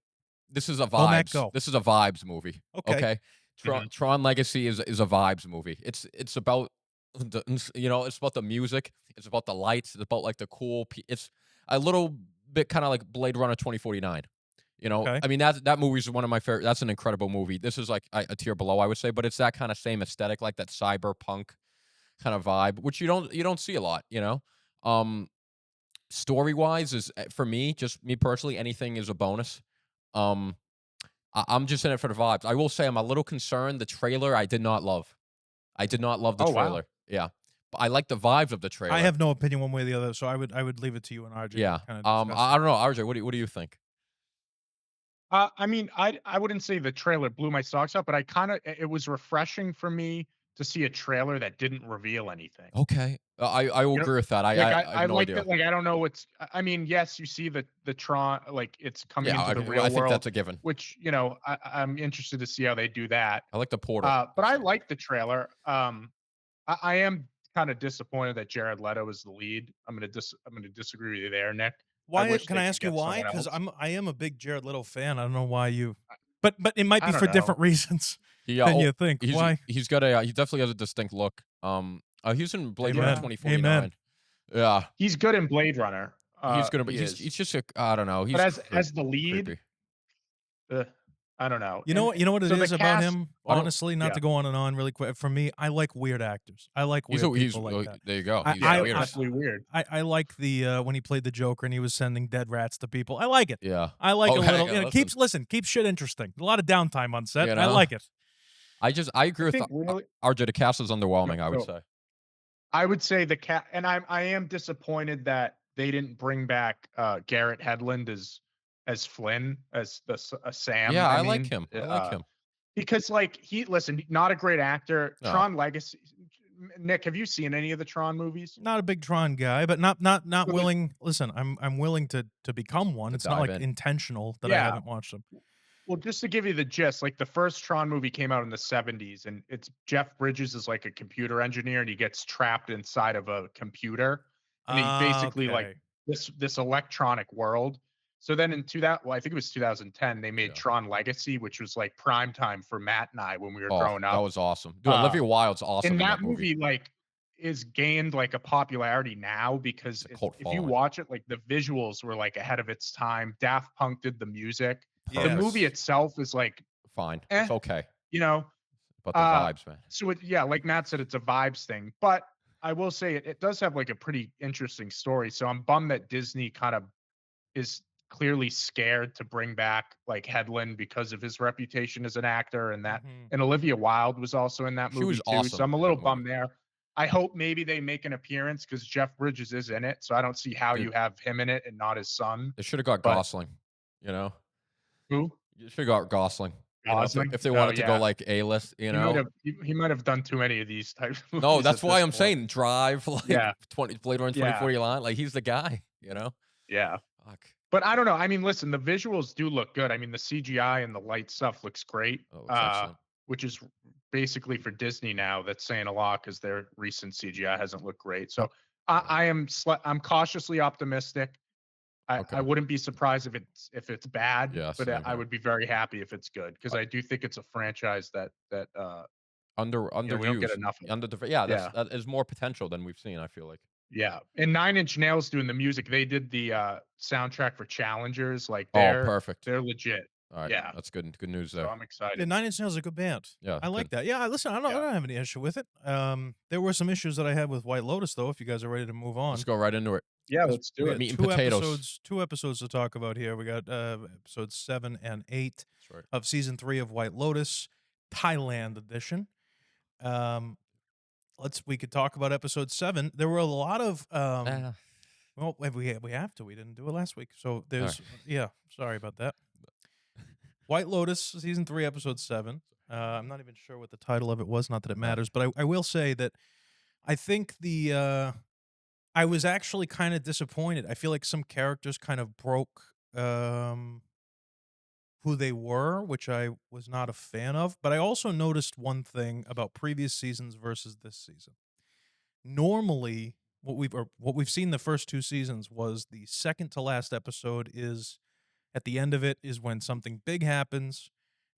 Speaker 2: this is a
Speaker 1: Go, Matt,
Speaker 2: vibes.
Speaker 1: go.
Speaker 2: This is a vibes movie.
Speaker 1: Okay.
Speaker 2: Okay. Tron Legacy is a vibes movie. It's about it's about the music. It's about the lights. It's about like the cool. It's a little bit kind of like Blade Runner 2049.
Speaker 1: Okay.
Speaker 2: I mean that movie is one of my favorite. That's an incredible movie. This is like a tier below, I would say, but it's that kind of same aesthetic, like that cyberpunk kind of vibe, which you don't see a lot. Story wise is for me, just me personally, anything is a bonus. I'm just in it for the vibes. I will say I'm a little concerned. The trailer I did not love. I did not love the
Speaker 3: Oh, wow.
Speaker 2: trailer. Yeah, but I like the vibes of the trailer.
Speaker 1: I have no opinion one way or the other, so I would leave it to you and RJ.
Speaker 2: Yeah.
Speaker 1: To kinda
Speaker 2: I
Speaker 1: discuss
Speaker 2: don't know, RJ. What do you think?
Speaker 3: I mean, I wouldn't say the trailer blew my socks up, but it was refreshing for me to see a trailer that didn't reveal anything.
Speaker 2: Okay, I will
Speaker 3: You know,
Speaker 2: agree with that. I have no
Speaker 3: like
Speaker 2: idea.
Speaker 3: that. Like I don't know what's. I mean, yes, you see the Tron, like it's coming
Speaker 2: Yeah,
Speaker 3: into the real
Speaker 2: I think
Speaker 3: world,
Speaker 2: that's a given.
Speaker 3: which I'm interested to see how they do that.
Speaker 2: I like the portal.
Speaker 3: But I like the trailer. I am kind of disappointed that Jared Leto is the lead. I'm gonna disagree with you there, Nick.
Speaker 1: Why
Speaker 3: wish
Speaker 1: can
Speaker 3: they
Speaker 1: I
Speaker 3: could
Speaker 1: ask you
Speaker 3: get
Speaker 1: why?
Speaker 3: someone
Speaker 1: Because
Speaker 3: else.
Speaker 1: I am a big Jared Leto fan. I don't know why you, but it might
Speaker 3: I
Speaker 1: be
Speaker 3: don't
Speaker 1: for
Speaker 3: know.
Speaker 1: different reasons
Speaker 2: He
Speaker 1: than you think. Why?
Speaker 2: He's got he definitely has a distinct look. He was in Blade Runner
Speaker 3: Amen.
Speaker 2: 2049.
Speaker 1: Amen.
Speaker 2: Yeah,
Speaker 3: He's good in Blade Runner.
Speaker 2: he's gonna be.
Speaker 3: He is.
Speaker 2: He's just I don't know. He's
Speaker 3: But as the lead,
Speaker 2: creepy.
Speaker 3: I don't know.
Speaker 1: You know what it
Speaker 3: so the
Speaker 1: is about
Speaker 3: cast-
Speaker 1: him?
Speaker 2: I don't-
Speaker 1: Honestly, not
Speaker 3: yeah.
Speaker 1: to go on and on really quick. For me, I like weird actors. I like weird
Speaker 2: He's
Speaker 1: people like that.
Speaker 2: there you go.
Speaker 1: I-
Speaker 2: He's
Speaker 1: I-
Speaker 2: weird.
Speaker 3: Absolutely weird.
Speaker 1: I like the when he played the Joker and he was sending dead rats to people. I like it.
Speaker 2: Yeah,
Speaker 1: I like
Speaker 2: Oh,
Speaker 1: a
Speaker 2: hang
Speaker 1: little.
Speaker 2: on,
Speaker 1: You know, keeps shit interesting. A lot of downtime on set.
Speaker 2: You
Speaker 1: I
Speaker 2: know?
Speaker 1: like it.
Speaker 2: I agree
Speaker 3: I
Speaker 2: with
Speaker 3: think really,
Speaker 2: RJ. The cast is underwhelming. I would
Speaker 3: So-
Speaker 2: say.
Speaker 3: I would say the cat, and I am disappointed that they didn't bring back Garrett Hedlund as Flynn as Sam.
Speaker 2: Yeah, I
Speaker 3: mean,
Speaker 2: like him. I like him.
Speaker 3: because like not a great actor.
Speaker 2: No.
Speaker 3: Tron Legacy. Nick, have you seen any of the Tron movies?
Speaker 1: Not a big Tron guy, but not
Speaker 3: the-
Speaker 1: willing. Listen, I'm willing to become one.
Speaker 2: To
Speaker 1: It's not
Speaker 2: dive
Speaker 1: like
Speaker 2: in.
Speaker 1: intentional that I
Speaker 3: Yeah.
Speaker 1: haven't watched them.
Speaker 3: Well, just to give you the gist, like the first Tron movie came out in the 70s, and it's Jeff Bridges is like a computer engineer, and he gets trapped inside of a computer, and he basically like
Speaker 1: Okay.
Speaker 3: this electronic world. So then in 2000, well, I think it was 2010, they made
Speaker 2: Yeah.
Speaker 3: Tron Legacy, which was like prime time for Matt and I when we were
Speaker 2: Oh,
Speaker 3: growing
Speaker 2: that
Speaker 3: up.
Speaker 2: was awesome. Dude, Olivia Wilde's awesome
Speaker 3: In that
Speaker 2: movie.
Speaker 3: movie, like is gained like a popularity now because
Speaker 2: It's a cult
Speaker 3: if you
Speaker 2: following.
Speaker 3: watch it, like the visuals were like ahead of its time. Daft Punk did the music. The
Speaker 2: Perfect.
Speaker 3: movie
Speaker 1: Yes.
Speaker 3: itself is like,
Speaker 2: Fine.
Speaker 3: eh,
Speaker 2: It's okay.
Speaker 3: you know.
Speaker 2: But the
Speaker 3: Uh,
Speaker 2: vibes, man.
Speaker 3: so yeah, like Matt said, it's a vibes thing. But I will say it does have like a pretty interesting story. So I'm bummed that Disney kind of is clearly scared to bring back like Headland because of his reputation as an actor, and that
Speaker 1: Hmm.
Speaker 3: and Olivia Wilde was also in that
Speaker 2: She
Speaker 3: movie
Speaker 2: was
Speaker 3: too. So
Speaker 2: awesome
Speaker 3: I'm a
Speaker 2: in that
Speaker 3: little
Speaker 2: movie.
Speaker 3: bummed there. I hope maybe they make an appearance because Jeff Bridges is in it. So I don't see how
Speaker 2: Dude,
Speaker 3: you have him in it and not his son.
Speaker 2: they should have got
Speaker 3: But
Speaker 2: Gosling, you know?
Speaker 3: who?
Speaker 2: You should have got Gosling, you know,
Speaker 3: Gosling?
Speaker 2: if they
Speaker 3: Oh
Speaker 2: wanted to go,
Speaker 3: yeah.
Speaker 2: like, A-list, you
Speaker 3: He might
Speaker 2: know?
Speaker 3: have he might have done too many of these types of
Speaker 2: No,
Speaker 3: movies
Speaker 2: that's
Speaker 3: at
Speaker 2: why
Speaker 3: this
Speaker 2: I'm
Speaker 3: point.
Speaker 2: saying Drive, like,
Speaker 3: Yeah.
Speaker 2: 20 Blade Runner
Speaker 3: Yeah.
Speaker 2: 2049, like, he's the guy, you know?
Speaker 3: Yeah.
Speaker 2: Fuck.
Speaker 3: But I don't know. I mean, listen, the visuals do look good. I mean, the CGI and the light stuff looks great,
Speaker 2: Oh, looks excellent.
Speaker 3: which is basically for Disney now. That's saying a lot because their recent CGI hasn't looked great. So
Speaker 2: Yeah.
Speaker 3: I'm cautiously optimistic. I
Speaker 2: Okay.
Speaker 3: wouldn't be surprised if it's bad,
Speaker 2: Yeah,
Speaker 3: but
Speaker 2: same
Speaker 3: I
Speaker 2: here.
Speaker 3: would be very happy if it's good because
Speaker 2: Uh,
Speaker 3: I do think it's a franchise that we don't get
Speaker 2: underused,
Speaker 3: enough of.
Speaker 2: yeah,
Speaker 3: Yeah.
Speaker 2: that is more potential than we've seen, I feel like.
Speaker 3: Yeah, and Nine Inch Nails doing the music, they did the, soundtrack for Challengers, like,
Speaker 2: Oh, perfect.
Speaker 3: they're legit.
Speaker 2: Alright,
Speaker 3: Yeah,
Speaker 2: that's good news
Speaker 3: so
Speaker 2: there.
Speaker 3: I'm
Speaker 1: Yeah,
Speaker 3: excited.
Speaker 1: Nine Inch Nails is a good band.
Speaker 2: Yeah,
Speaker 1: I like
Speaker 2: good.
Speaker 1: that. Yeah, listen, I
Speaker 3: Yeah.
Speaker 1: don't have any issue with it. There were some issues that I had with White Lotus, though. If you guys are ready to move
Speaker 2: Let's
Speaker 1: on,
Speaker 2: go right into it.
Speaker 3: Yeah,
Speaker 1: 'cause
Speaker 3: let's
Speaker 1: we
Speaker 3: do it.
Speaker 1: got
Speaker 2: Meat and potatoes.
Speaker 1: two episodes to talk about here. We got episodes 7 and 8
Speaker 2: That's right.
Speaker 1: of season 3 of White Lotus, Thailand edition. Um, we could talk about episode 7. There were a lot of
Speaker 2: Ah,
Speaker 1: well, we have to. We didn't do it last week, so there's
Speaker 2: alright.
Speaker 1: yeah. Sorry about that. White Lotus, season 3, episode 7. I'm not even sure what the title of it was. Not that it
Speaker 2: Yeah.
Speaker 1: matters, but I will say that I think I was actually kind of disappointed. I feel like some characters kind of broke who they were, which I was not a fan of. But I also noticed one thing about previous seasons versus this season. Normally, what we've seen the first 2 seasons was the second to last episode is at the end of it is when something big happens,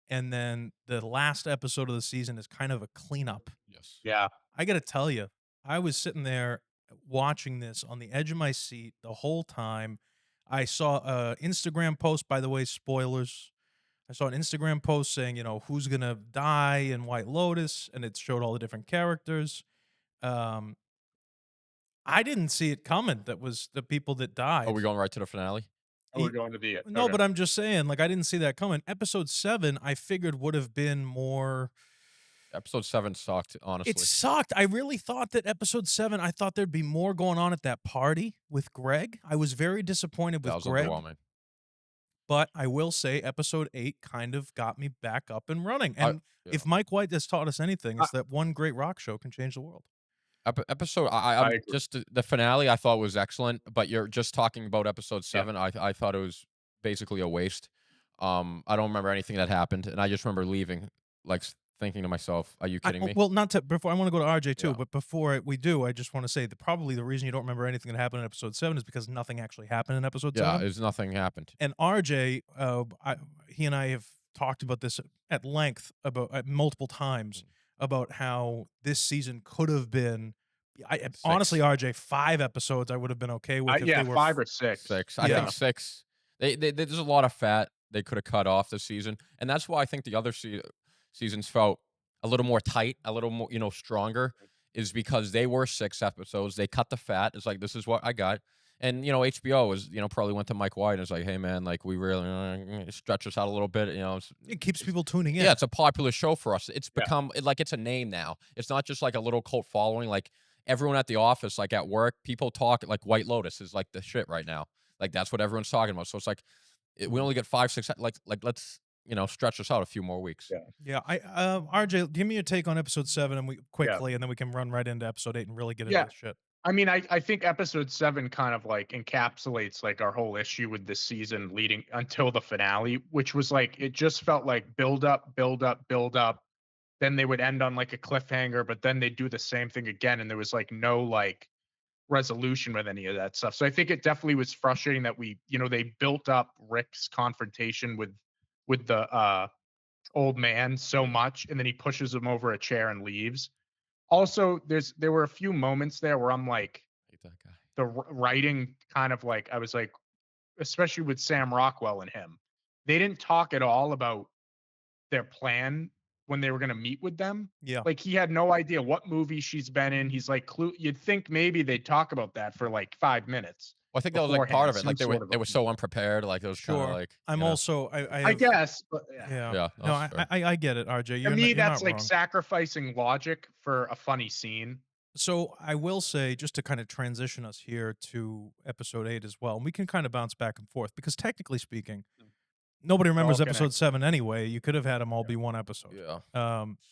Speaker 1: and then the last episode of the season is kind of a cleanup.
Speaker 2: Yes.
Speaker 3: Yeah.
Speaker 1: I gotta tell you, I was sitting there watching this on the edge of my seat the whole time. I saw a Instagram post, by the way, spoilers. I saw an Instagram post saying, who's gonna die in White Lotus, and it showed all the different characters. Um, I didn't see it coming. That was the people that
Speaker 2: Are we
Speaker 1: died.
Speaker 2: going right to the finale?
Speaker 3: Oh, we're going to the
Speaker 1: No,
Speaker 3: okay.
Speaker 1: but I'm just saying, like, I didn't see that coming. Episode 7, I figured would have been more.
Speaker 2: Episode 7 sucked,
Speaker 1: It
Speaker 2: honestly.
Speaker 1: sucked. I really thought that episode 7, I thought there'd be more going on at that party with Greg. I was very disappointed
Speaker 2: That
Speaker 1: with
Speaker 2: was
Speaker 1: Greg,
Speaker 2: underwhelming.
Speaker 1: but I will say episode 8 kind of got me back up and running. And
Speaker 2: Yeah.
Speaker 1: if Mike White has taught us anything,
Speaker 3: I
Speaker 1: it's that one great rock show can change the world.
Speaker 2: Episode I'm
Speaker 3: I agree.
Speaker 2: just the finale I thought was excellent, but you're just talking about episode
Speaker 3: Yeah.
Speaker 2: 7. I thought it was basically a waste. I don't remember anything that happened, and I just remember leaving, like thinking to myself, "Are you kidding me?"
Speaker 1: Well, not to before I want to go to RJ too,
Speaker 2: Yeah.
Speaker 1: but before we do, I just want to say that probably the reason you don't remember anything that happened in episode 7 is because nothing actually happened in episode
Speaker 2: Yeah,
Speaker 1: 7.
Speaker 2: it's nothing happened.
Speaker 1: And RJ, he and I have talked about this at length about multiple times about how this season could have been. Honestly,
Speaker 2: 6.
Speaker 1: RJ, 5 episodes I would have been okay with if
Speaker 3: yeah,
Speaker 1: they were
Speaker 3: 5 or 6.
Speaker 2: 6. I
Speaker 1: Yeah.
Speaker 2: think 6. There's a lot of fat they could have cut off this season, and that's why I think the other seasons felt a little more tight, a little more, stronger, is because they were 6 episodes. They cut the fat. It's like, this is what I got. And, HBO is, probably went to Mike White and was like, hey, man, like, we really stretch us out a little bit.
Speaker 1: it keeps people tuning in.
Speaker 2: Yeah, it's a popular show for us. It's
Speaker 3: Yeah.
Speaker 2: become like it's a name now. It's not just like a little cult following. Like, everyone at the office, like at work, people talk like White Lotus is like the shit right now. Like, that's what everyone's talking about. So it's like, we only get 5, 6, like let's, stretch us out a few more weeks.
Speaker 3: Yeah.
Speaker 1: Yeah, RJ, give me your take on episode 7 and quickly, and then we can run right into episode 8 and really get into
Speaker 3: Yeah.
Speaker 1: this shit.
Speaker 3: I mean, I think episode 7 kind of like encapsulates like our whole issue with this season leading until the finale, which was like it just felt like build up, build up, build up. Then they would end on like a cliffhanger, but then they'd do the same thing again, and there was like no like resolution with any of that stuff. So I think it definitely was frustrating that they built up Rick's confrontation with the old man so much, and then he pushes him over a chair and leaves. Also, there were a few moments there where I'm like,
Speaker 2: Hate that guy.
Speaker 3: the writing kind of like, I was like, especially with Sam Rockwell and him, they didn't talk at all about their plan when they were going to meet with them.
Speaker 1: Yeah.
Speaker 3: Like he had no idea what movie she's been in. He's like, you'd think maybe they'd talk about that for like 5 minutes
Speaker 2: Well, I think that was like part
Speaker 3: beforehand.
Speaker 2: of it. Like
Speaker 3: Some sort of
Speaker 2: they were so unprepared. Like it was kind of
Speaker 1: Sure.
Speaker 2: like
Speaker 1: I'm
Speaker 2: you know.
Speaker 1: also I
Speaker 3: I
Speaker 1: have
Speaker 3: guess, but yeah.
Speaker 1: yeah.
Speaker 2: Yeah,
Speaker 1: No,
Speaker 2: that's fair.
Speaker 1: I get it, RJ.
Speaker 3: To
Speaker 1: You're
Speaker 3: me,
Speaker 1: you're
Speaker 3: that's
Speaker 1: not
Speaker 3: like
Speaker 1: wrong.
Speaker 3: sacrificing logic for a funny scene.
Speaker 1: So I will say, just to kind of transition us here to episode 8 as well, and we can kind of bounce back and forth because technically speaking, nobody remembers
Speaker 3: all
Speaker 1: episode
Speaker 3: connected.
Speaker 1: 7 anyway. You could have had them all be one episode.
Speaker 2: Yeah.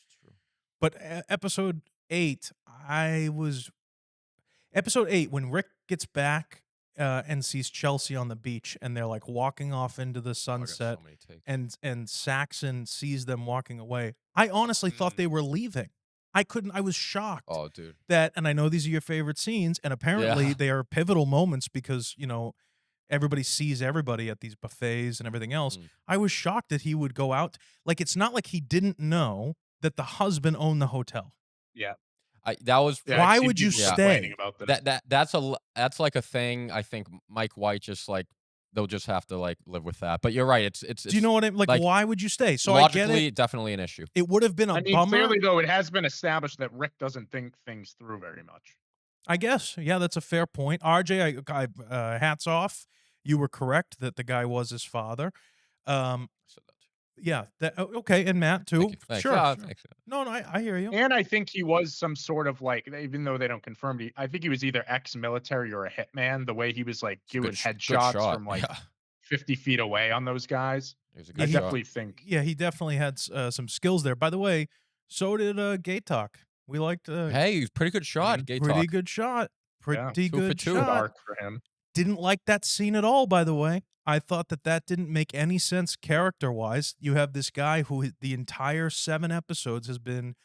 Speaker 1: It's
Speaker 2: true.
Speaker 1: But episode 8, episode 8 when Rick gets back and sees Chelsea on the beach, and they're like walking off into the
Speaker 2: Oh, I got
Speaker 1: sunset,
Speaker 2: so many takes.
Speaker 1: and Saxon sees them walking away. I honestly thought they were leaving. I was shocked
Speaker 2: Oh, dude.
Speaker 1: that, and I know these are your favorite scenes, and apparently
Speaker 2: Yeah.
Speaker 1: they are pivotal moments because, everybody sees everybody at these buffets and everything else.
Speaker 2: Mm.
Speaker 1: I was shocked that he would go out. Like, it's not like he didn't know that the husband owned the hotel.
Speaker 3: Yeah.
Speaker 2: That was
Speaker 3: Yeah,
Speaker 1: Why
Speaker 3: I've seen
Speaker 1: would you
Speaker 3: people complaining
Speaker 1: stay?
Speaker 3: about this.
Speaker 2: that's like a thing. I think Mike White just like they'll just have to like live with that. But you're right. It's
Speaker 1: Do you know what I mean? Like,
Speaker 2: like,
Speaker 1: why would you stay? So I get
Speaker 2: logically
Speaker 1: it.
Speaker 2: definitely an issue.
Speaker 1: It would have been a
Speaker 3: I mean,
Speaker 1: bummer.
Speaker 3: clearly though, it has been established that Rick doesn't think things through very much.
Speaker 1: I guess. Yeah, that's a fair point. RJ, hats off. You were correct that the guy was his father.
Speaker 2: So that-
Speaker 1: Yeah. Okay, and Matt too.
Speaker 2: Thank you. Thanks.
Speaker 1: Sure.
Speaker 2: Yeah,
Speaker 1: sure.
Speaker 2: thanks.
Speaker 1: No, I hear you.
Speaker 3: And I think he was some sort of like, even though they don't confirm it, I think he was either ex-military or a hitman. The way he was like doing
Speaker 2: Good
Speaker 3: headshots
Speaker 2: shot.
Speaker 3: from like
Speaker 2: Yeah.
Speaker 3: 50 feet away on those guys.
Speaker 2: It was a
Speaker 3: I
Speaker 2: good shot.
Speaker 3: definitely think.
Speaker 1: Yeah, he definitely had some skills there. By the way, so did Gate Talk. We liked
Speaker 2: Hey, he's pretty good shot. Gay
Speaker 1: pretty
Speaker 2: talk.
Speaker 1: good shot. Pretty
Speaker 2: 2 for
Speaker 1: good
Speaker 2: 2.
Speaker 3: Good
Speaker 1: shot.
Speaker 3: arc for him.
Speaker 1: Didn't like that scene at all, by the way. I thought that didn't make any sense character-wise. You have this guy who the entire 7 episodes has been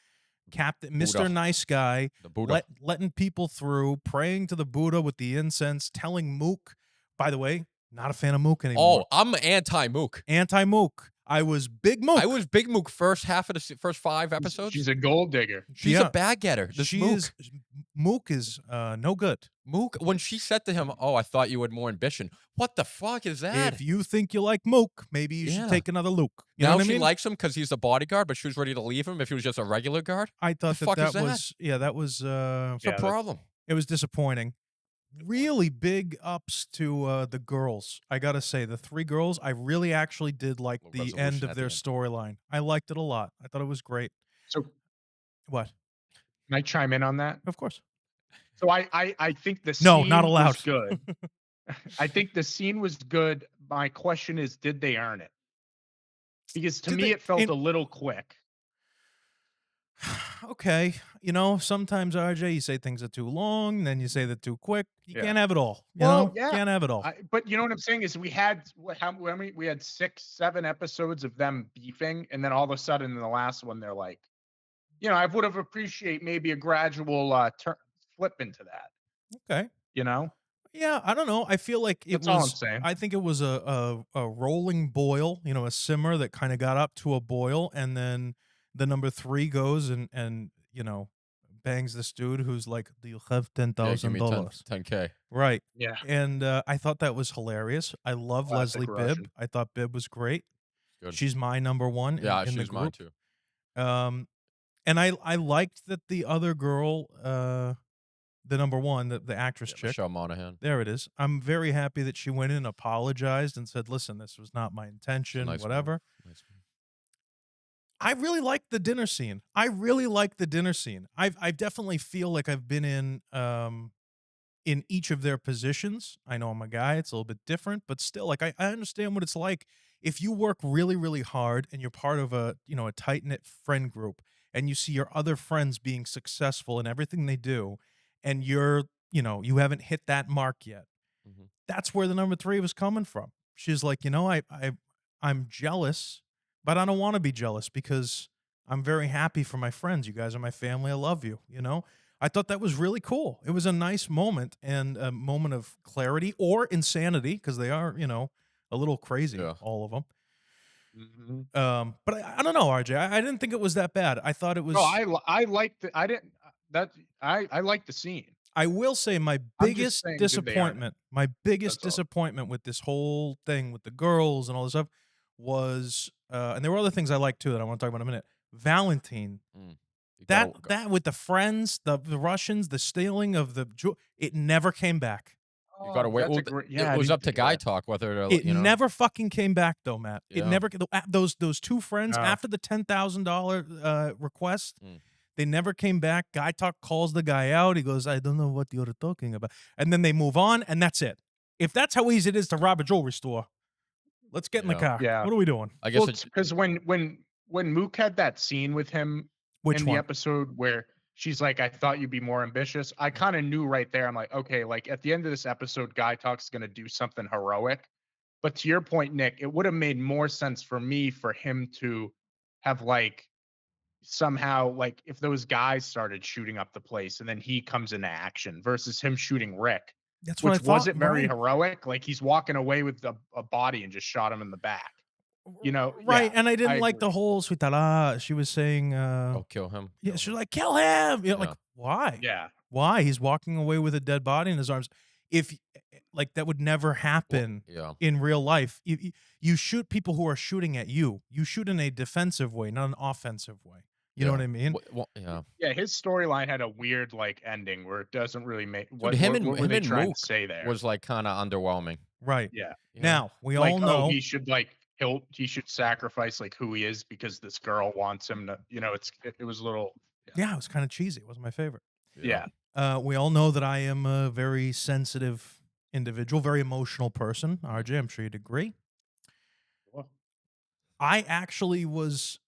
Speaker 1: Captain Mr.
Speaker 2: Buddha.
Speaker 1: Nice Guy,
Speaker 2: The Buddha.
Speaker 1: letting people through, praying to the Buddha with the incense, telling Mook. By the way, not a fan of Mook anymore.
Speaker 2: Oh, I'm anti-Mook.
Speaker 1: Anti-Mook. I was big Mook.
Speaker 2: I was big Mook first half of the first 5 episodes.
Speaker 3: She's a gold digger.
Speaker 2: She's
Speaker 1: Yeah.
Speaker 2: a bag getter. This Mook.
Speaker 1: Mook is no good.
Speaker 2: Mook, when she said to him, "Oh, I thought you had more ambition." What the fuck is that?
Speaker 1: If you think you like Mook, maybe you should
Speaker 2: Yeah.
Speaker 1: take another Luke. You know
Speaker 2: Now
Speaker 1: what I
Speaker 2: she
Speaker 1: mean?
Speaker 2: likes him because he's the bodyguard, but she was ready to leave him if he was just a regular guard.
Speaker 1: I thought
Speaker 2: the fuck is
Speaker 1: that was that was
Speaker 2: What's the
Speaker 3: Yeah,
Speaker 2: problem?
Speaker 1: it was disappointing. Really big ups to the girls. I gotta say, the 3 girls, I really actually did like
Speaker 2: Little
Speaker 1: the
Speaker 2: resolution
Speaker 1: end of
Speaker 2: at the
Speaker 1: their
Speaker 2: end.
Speaker 1: storyline. I liked it a lot. I thought it was great.
Speaker 3: So
Speaker 1: What?
Speaker 3: can I chime in on that?
Speaker 1: Of course.
Speaker 3: So I think the
Speaker 1: No,
Speaker 3: scene
Speaker 1: not allowed.
Speaker 3: was good. I think the scene was good. My question is, did they earn it? Because to
Speaker 1: Did
Speaker 3: me,
Speaker 1: they-
Speaker 3: it felt
Speaker 1: in-
Speaker 3: a little quick.
Speaker 1: Okay, sometimes RJ, you say things are too long, then you say they're too quick. You
Speaker 3: Yeah.
Speaker 1: can't have it all. You
Speaker 3: Well,
Speaker 1: know,
Speaker 3: yeah.
Speaker 1: can't have it all.
Speaker 3: But you know what I'm saying is we had we had 6, 7 episodes of them beefing, and then all of a sudden in the last one they're like, I would have appreciated maybe a gradual flip into that.
Speaker 1: Okay. Yeah, I don't know. I feel like it
Speaker 3: That's all I'm
Speaker 1: was.
Speaker 3: saying.
Speaker 1: I think it was a rolling boil. A simmer that kind of got up to a boil, and then the number 3 goes and bangs this dude who's like, "Do you have
Speaker 2: Yeah, give me
Speaker 1: $10,000?"
Speaker 2: 10K.
Speaker 1: Right.
Speaker 3: Yeah.
Speaker 1: And I thought that was hilarious. I love
Speaker 3: Classic
Speaker 1: Leslie
Speaker 3: Russian.
Speaker 1: Bibb. I thought Bibb was great.
Speaker 2: Good.
Speaker 1: She's my number 1
Speaker 2: Yeah,
Speaker 1: in the
Speaker 2: she's mine
Speaker 1: group.
Speaker 2: too.
Speaker 1: And I liked that the other girl, the number 1, the actress
Speaker 2: Yeah,
Speaker 1: chick.
Speaker 2: Michelle Monaghan.
Speaker 1: There it is. I'm very happy that she went in, apologized, and said, "Listen, this was not my intention."
Speaker 2: Nice move.
Speaker 1: Whatever.
Speaker 2: Nice move.
Speaker 1: I really like the dinner scene. I definitely feel like I've been in each of their positions. I know I'm a guy; it's a little bit different, but still, like I understand what it's like if you work really, really hard and you're part of a tight knit friend group, and you see your other friends being successful in everything they do, and you haven't hit that mark yet.
Speaker 2: Mhm.
Speaker 1: That's where the number 3 was coming from. She's like, I'm jealous, but I don't want to be jealous because I'm very happy for my friends. You guys are my family. I love you. I thought that was really cool. It was a nice moment and a moment of clarity or insanity because they are, a little crazy,
Speaker 2: Yeah.
Speaker 1: all of them.
Speaker 3: Mhm.
Speaker 1: But I don't know, RJ. I didn't think it was that bad. I thought it was.
Speaker 3: No, I liked it. I didn't. that I like the scene.
Speaker 1: I will say
Speaker 3: I'm just saying, did they earn it?
Speaker 1: my biggest
Speaker 3: That's all.
Speaker 1: disappointment with this whole thing with the girls and all this stuff was, and there were other things I liked too that I want to talk about in a minute. Valentine,
Speaker 2: Mm. You
Speaker 1: that
Speaker 2: gotta
Speaker 1: that with the friends, the Russians, the stealing of the it never came back.
Speaker 2: you gotta
Speaker 3: Oh,
Speaker 2: wait.
Speaker 3: that's
Speaker 2: Well,
Speaker 3: a great.
Speaker 2: it
Speaker 3: Yeah, I
Speaker 2: was
Speaker 3: didn't
Speaker 2: up to
Speaker 3: think of
Speaker 2: Guy
Speaker 3: that.
Speaker 2: Talk whether to,
Speaker 1: It never fucking came back though, Matt. It
Speaker 2: Yeah.
Speaker 1: never those two friends
Speaker 3: No.
Speaker 1: after the $10,000 request,
Speaker 2: Mm.
Speaker 1: they never came back. Guy Talk calls the guy out. He goes, "I don't know what you're talking about," and then they move on, and that's it. If that's how easy it is to rob a jewelry store, let's get in the
Speaker 2: Yeah.
Speaker 1: car.
Speaker 3: Yeah.
Speaker 1: What are we doing?
Speaker 2: I
Speaker 3: Well,
Speaker 2: guess it.
Speaker 3: because when Mook had that scene with him
Speaker 1: Which
Speaker 3: in the
Speaker 1: one?
Speaker 3: episode where she's like, "I thought you'd be more ambitious," I kind of knew right there. I'm like, okay, like at the end of this episode, Guy Talk's gonna do something heroic. But to your point, Nick, it would have made more sense for me for him to have like somehow like if those guys started shooting up the place and then he comes into action versus him shooting Rick,
Speaker 1: That's what I
Speaker 3: which
Speaker 1: thought.
Speaker 3: wasn't very
Speaker 1: Right.
Speaker 3: heroic. Like he's walking away with a body and just shot him in the back.
Speaker 1: Right.
Speaker 3: Yeah,
Speaker 1: And I
Speaker 3: I
Speaker 1: didn't like the
Speaker 3: agree.
Speaker 1: whole sweetala. She was saying,
Speaker 2: Oh, kill him.
Speaker 1: yeah,
Speaker 2: Kill
Speaker 1: she
Speaker 2: him.
Speaker 1: was like, kill him. You know, like,
Speaker 2: Yeah.
Speaker 1: why?
Speaker 3: Yeah,
Speaker 1: Why? He's walking away with a dead body in his arms. If like that would never
Speaker 2: Well,
Speaker 1: happen
Speaker 2: yeah.
Speaker 1: in real life. You shoot people who are shooting at you. You shoot in a defensive way, not an offensive way. You know
Speaker 2: Yeah.
Speaker 1: what I mean?
Speaker 2: Well, yeah.
Speaker 3: yeah. His storyline had a weird like ending where it doesn't really make
Speaker 2: Dude,
Speaker 3: what were
Speaker 2: him
Speaker 3: they
Speaker 2: and
Speaker 3: trying
Speaker 2: Mook
Speaker 3: to say there?
Speaker 2: was like kind of underwhelming.
Speaker 1: Right.
Speaker 3: Yeah,
Speaker 2: You know.
Speaker 1: Now, we
Speaker 3: like
Speaker 1: all
Speaker 3: oh,
Speaker 1: know.
Speaker 3: he should like he should sacrifice like who he is because this girl wants him to. It was a little.
Speaker 1: Yeah, it was kind of cheesy. It wasn't my favorite.
Speaker 3: Yeah,
Speaker 1: We all know that I am a very sensitive individual, very emotional person. RJ, I'm sure you'd agree.
Speaker 3: Well,
Speaker 1: I actually was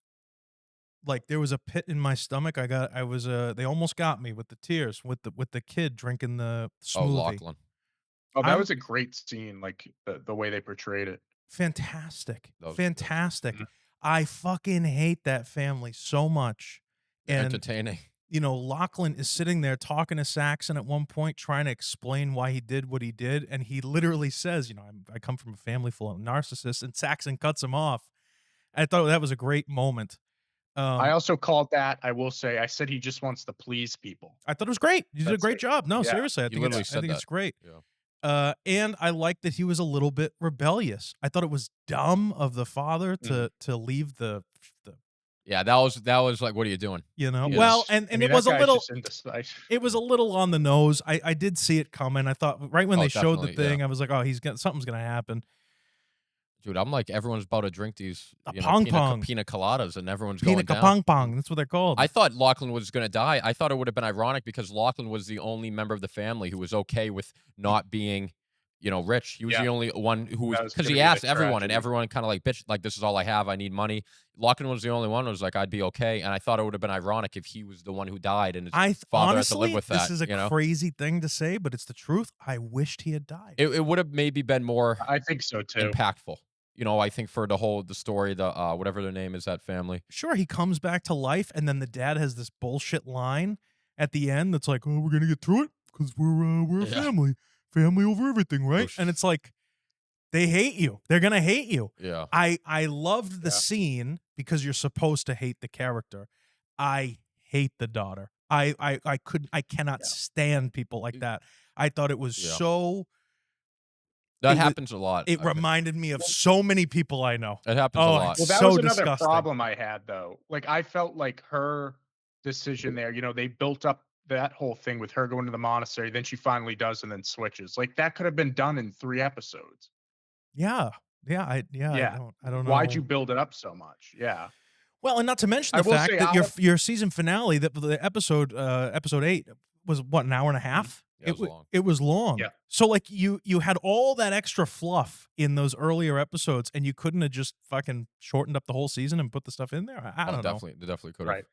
Speaker 1: like, there was a pit in my stomach. They almost got me with the tears, with the kid drinking the
Speaker 2: Oh,
Speaker 1: smoothie.
Speaker 2: Lachlan.
Speaker 3: oh, that
Speaker 1: I'm
Speaker 3: was a great scene. Like the way they portrayed it.
Speaker 1: fantastic.
Speaker 2: That was
Speaker 1: Fantastic.
Speaker 3: Mhm.
Speaker 1: I fucking hate that family so much. And
Speaker 2: Entertaining.
Speaker 1: Lachlan is sitting there talking to Saxon at one point, trying to explain why he did what he did. And he literally says, I come from a family full of narcissists, and Saxon cuts him off. I thought that was a great moment.
Speaker 3: I also called that. I will say, I said he just wants to please people.
Speaker 1: I thought it was great. You did a
Speaker 3: That's
Speaker 1: great
Speaker 3: it.
Speaker 1: job. No,
Speaker 3: Yeah.
Speaker 1: seriously, I
Speaker 2: You
Speaker 1: think
Speaker 2: literally
Speaker 1: it's
Speaker 2: said
Speaker 1: it's
Speaker 2: that.
Speaker 1: great.
Speaker 2: Yeah.
Speaker 1: And I like that he was a little bit rebellious. I thought it was dumb of the father
Speaker 3: Mhm.
Speaker 1: to leave the
Speaker 2: Yeah, that was like, what are you doing?
Speaker 3: Yes.
Speaker 1: well, and
Speaker 3: I mean,
Speaker 1: it
Speaker 3: that
Speaker 1: was a
Speaker 3: guy's
Speaker 1: little
Speaker 3: just indecisive.
Speaker 1: it was a little on the nose. I did see it coming. I thought right when
Speaker 2: Oh,
Speaker 1: they showed the
Speaker 2: definitely, yeah.
Speaker 1: thing, I was like, oh, something's gonna happen.
Speaker 2: Dude, I'm like, everyone's about to drink these,
Speaker 1: The pong pong.
Speaker 2: pina coladas, and everyone's
Speaker 1: Pina
Speaker 2: going down.
Speaker 1: pong pong. That's what they're called.
Speaker 2: I thought Lachlan was going to die. I thought it would have been ironic because Lachlan was the only member of the family who was okay with not being, rich. He was
Speaker 3: Yeah.
Speaker 2: the only one who was,
Speaker 3: That was
Speaker 2: because
Speaker 3: gonna
Speaker 2: he
Speaker 3: be the
Speaker 2: asked everyone, and
Speaker 3: tragedy.
Speaker 2: everyone kind of like, bitch, like, this is all I have. I need money. Lachlan was the only one who was like, I'd be okay. And I thought it would have been ironic if he was the one who died and his father had to live
Speaker 1: honestly,
Speaker 2: with that.
Speaker 1: this is a crazy thing to say, but it's the truth. I wished he had died.
Speaker 2: It would have maybe been more
Speaker 3: I think so too.
Speaker 2: impactful. I think for the story, the whatever their name is, that family.
Speaker 1: Sure, he comes back to life, and then the dad has this bullshit line at the end that's like, "Oh, we're gonna get through it because we're a
Speaker 2: Yeah.
Speaker 1: family over everything, right?"
Speaker 2: Oof.
Speaker 1: And it's like, they hate you. They're gonna hate you.
Speaker 2: Yeah.
Speaker 1: I loved the
Speaker 3: Yeah.
Speaker 1: scene because you're supposed to hate the character. I hate the daughter. I cannot
Speaker 3: Yeah.
Speaker 1: stand people like that. I thought it was
Speaker 2: Yeah.
Speaker 1: so.
Speaker 2: That
Speaker 1: It wa-
Speaker 2: happens a lot.
Speaker 1: It
Speaker 2: I think.
Speaker 1: reminded me of so many people I know.
Speaker 2: It happens a
Speaker 1: Oh,
Speaker 2: lot.
Speaker 3: Well, that
Speaker 1: so
Speaker 3: was another
Speaker 1: disgusting.
Speaker 3: problem I had though. Like I felt like her decision there, they built up that whole thing with her going to the monastery, then she finally does and then switches. Like that could have been done in 3 episodes.
Speaker 1: Yeah, I
Speaker 3: Yeah.
Speaker 1: don't know.
Speaker 3: Why'd you build it up so much? Yeah.
Speaker 1: Well, and not to mention
Speaker 3: I
Speaker 1: the
Speaker 3: will
Speaker 1: fact
Speaker 3: say
Speaker 1: that
Speaker 3: I'll-
Speaker 1: your season finale, the episode 8 was what, an hour and a half?
Speaker 2: Yeah, it was long.
Speaker 1: It was long.
Speaker 3: Yeah.
Speaker 1: So like you had all that extra fluff in those earlier episodes, and you couldn't have just fucking shortened up the whole season and put the stuff in there. I don't know.
Speaker 2: They definitely could have.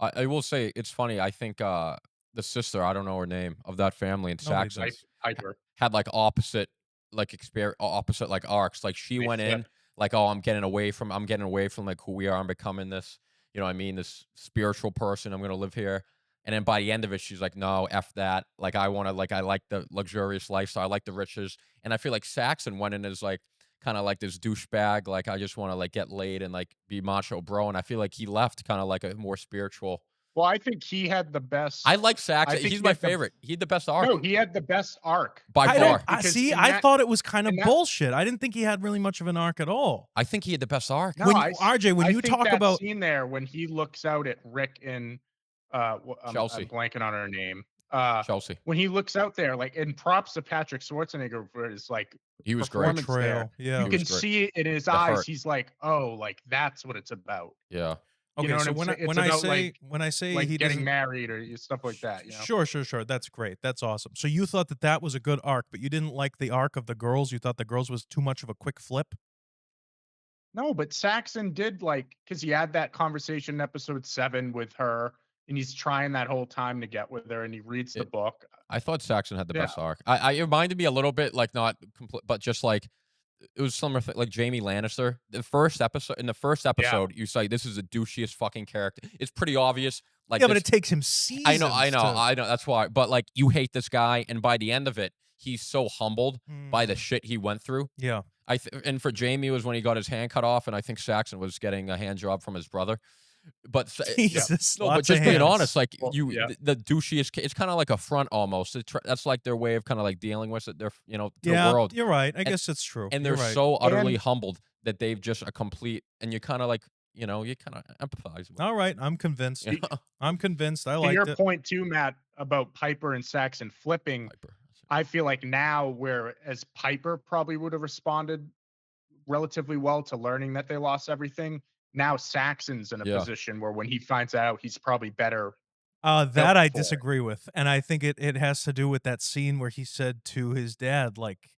Speaker 3: Right.
Speaker 2: I will say it's funny. I think the sister, I don't know her name, of that family in
Speaker 1: Nobody
Speaker 2: Saxon
Speaker 1: does.
Speaker 3: Hyper.
Speaker 2: had like opposite arcs. Like she
Speaker 3: They
Speaker 2: went in
Speaker 3: flip.
Speaker 2: like, oh, I'm getting away from like who we are. I'm becoming this, what I mean, this spiritual person. I'm gonna live here. And then by the end of it, she's like, no, F that. Like I like the luxurious lifestyle. I like the riches. And I feel like Saxon went in as like kind of like this douchebag. Like I just want to like get laid and like be macho bro. And I feel like he left kind of like a more spiritual
Speaker 3: Well, I think he had the best.
Speaker 2: I like
Speaker 3: I
Speaker 2: Saxon.
Speaker 3: think
Speaker 2: He's
Speaker 3: he
Speaker 2: my
Speaker 3: had the
Speaker 2: favorite. He had the best
Speaker 3: no,
Speaker 2: arc
Speaker 3: he had the best arc.
Speaker 2: by
Speaker 1: I
Speaker 2: far.
Speaker 1: don't.
Speaker 3: Because
Speaker 1: See.
Speaker 3: in
Speaker 1: I
Speaker 3: that
Speaker 1: thought it was kind
Speaker 3: in
Speaker 1: of
Speaker 3: that
Speaker 1: bullshit. I didn't think he had really much of an arc at all.
Speaker 2: I think he had the best arc.
Speaker 3: no,
Speaker 1: When you, RJ, when
Speaker 3: I
Speaker 1: you
Speaker 3: think
Speaker 1: talk
Speaker 3: that
Speaker 1: about
Speaker 3: scene there when he looks out at Rick and I'm
Speaker 2: Chelsea.
Speaker 3: blanking on her name.
Speaker 2: Chelsea.
Speaker 3: When he looks out there, like, and props to Patrick Schwarzenegger for his like
Speaker 2: He was great.
Speaker 3: performance there.
Speaker 1: portrayal, yeah.
Speaker 3: You
Speaker 2: He was
Speaker 3: can
Speaker 2: great.
Speaker 3: see it in his
Speaker 2: The
Speaker 3: eyes.
Speaker 2: hurt.
Speaker 3: He's like, oh, like that's what it's about.
Speaker 2: Yeah.
Speaker 3: You
Speaker 1: Okay,
Speaker 3: know what
Speaker 1: so
Speaker 3: I'm
Speaker 1: when
Speaker 3: saying?
Speaker 1: I
Speaker 3: It's
Speaker 1: when I
Speaker 3: about
Speaker 1: say when I say he
Speaker 3: getting
Speaker 1: doesn't.
Speaker 3: married or stuff like that. You know?
Speaker 1: Sure. That's great. That's awesome. So you thought that that was a good arc, but you didn't like the arc of the girls. You thought the girls was too much of a quick flip.
Speaker 3: No, but Saxon did like because he had that conversation in episode 7 with her, and he's trying that whole time to get with her, and he reads the
Speaker 2: It,
Speaker 3: book.
Speaker 2: I thought Saxon had the
Speaker 3: Yeah,
Speaker 2: best arc. I it reminded me a little bit like not complete, but just like it was similar like Jamie Lannister. In the first
Speaker 3: yeah.
Speaker 2: episode, you say this is the douchiest fucking character. It's pretty obvious. Like
Speaker 1: Yeah, but
Speaker 2: this,
Speaker 1: it takes him
Speaker 2: I know, I
Speaker 1: seasons
Speaker 2: know,
Speaker 1: to.
Speaker 2: I know. That's why. But like you hate this guy, and by the end of it, he's so humbled by the
Speaker 1: Mm,
Speaker 2: shit he went through.
Speaker 1: yeah.
Speaker 2: And for Jamie was when he got his hand cut off, and I think Saxon was getting a hand job from his brother. But
Speaker 3: Yeah.
Speaker 1: Jesus,
Speaker 2: no, but
Speaker 1: lots of
Speaker 2: just being
Speaker 1: hands.
Speaker 2: honest, like
Speaker 3: Well, yeah.
Speaker 2: the douchiest. It's kind of like a front almost. That's like their way of kind of like dealing with it. They're to the
Speaker 1: Yeah,
Speaker 2: world,
Speaker 1: you're right. I
Speaker 2: and
Speaker 1: guess it's true.
Speaker 2: and
Speaker 1: You're
Speaker 2: they're
Speaker 1: right.
Speaker 2: so utterly
Speaker 3: And
Speaker 2: humbled that they've just a complete. And you kind of like you kind of empathize with.
Speaker 1: All right, I'm convinced.
Speaker 2: You
Speaker 3: to,
Speaker 2: know?
Speaker 1: I'm convinced. I
Speaker 3: to your
Speaker 1: liked it.
Speaker 3: point too, Matt, about Piper and Saxon flipping,
Speaker 2: Piper.
Speaker 3: I feel like now, whereas Piper probably would have responded relatively well to learning that they lost everything, now Saxon's in a
Speaker 2: Yeah,
Speaker 3: position where when he finds out, he's probably better
Speaker 1: That
Speaker 3: built
Speaker 1: I
Speaker 3: for it.
Speaker 1: disagree with, and I think it has to do with that scene where he said to his dad, like,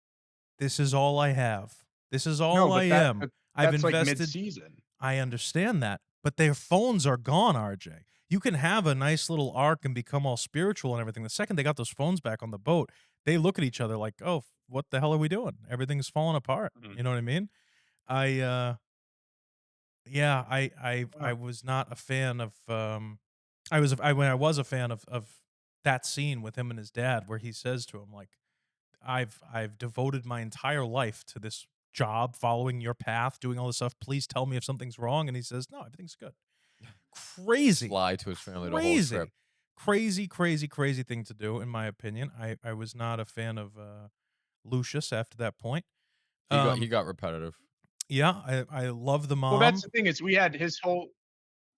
Speaker 1: "This is all I have. This is
Speaker 3: No,
Speaker 1: all I
Speaker 3: but that
Speaker 1: am.
Speaker 3: but
Speaker 1: I've
Speaker 3: that's like
Speaker 1: invested."
Speaker 3: mid-season.
Speaker 1: I understand that, but their phones are gone, RJ. You can have a nice little arc and become all spiritual and everything. The second they got those phones back on the boat, they look at each other like, "Oh, what the hell are we doing? Everything's falling apart."
Speaker 3: Mhm.
Speaker 1: You know what I mean? I yeah, I
Speaker 3: Uh,
Speaker 1: was not a fan of when I was a fan of that scene with him and his dad where he says to him like, I've devoted my entire life to this job, following your path, doing all this stuff. Please tell me if something's wrong." And he says, "No, everything's good." Crazy.
Speaker 2: lie to his family the whole trip.
Speaker 1: Crazy. Crazy thing to do, in my opinion. I was not a fan of Lucius after that point.
Speaker 2: He
Speaker 1: Um,
Speaker 2: got repetitive.
Speaker 1: yeah, I love the
Speaker 3: well, that's
Speaker 1: mom.
Speaker 3: the thing is we had his whole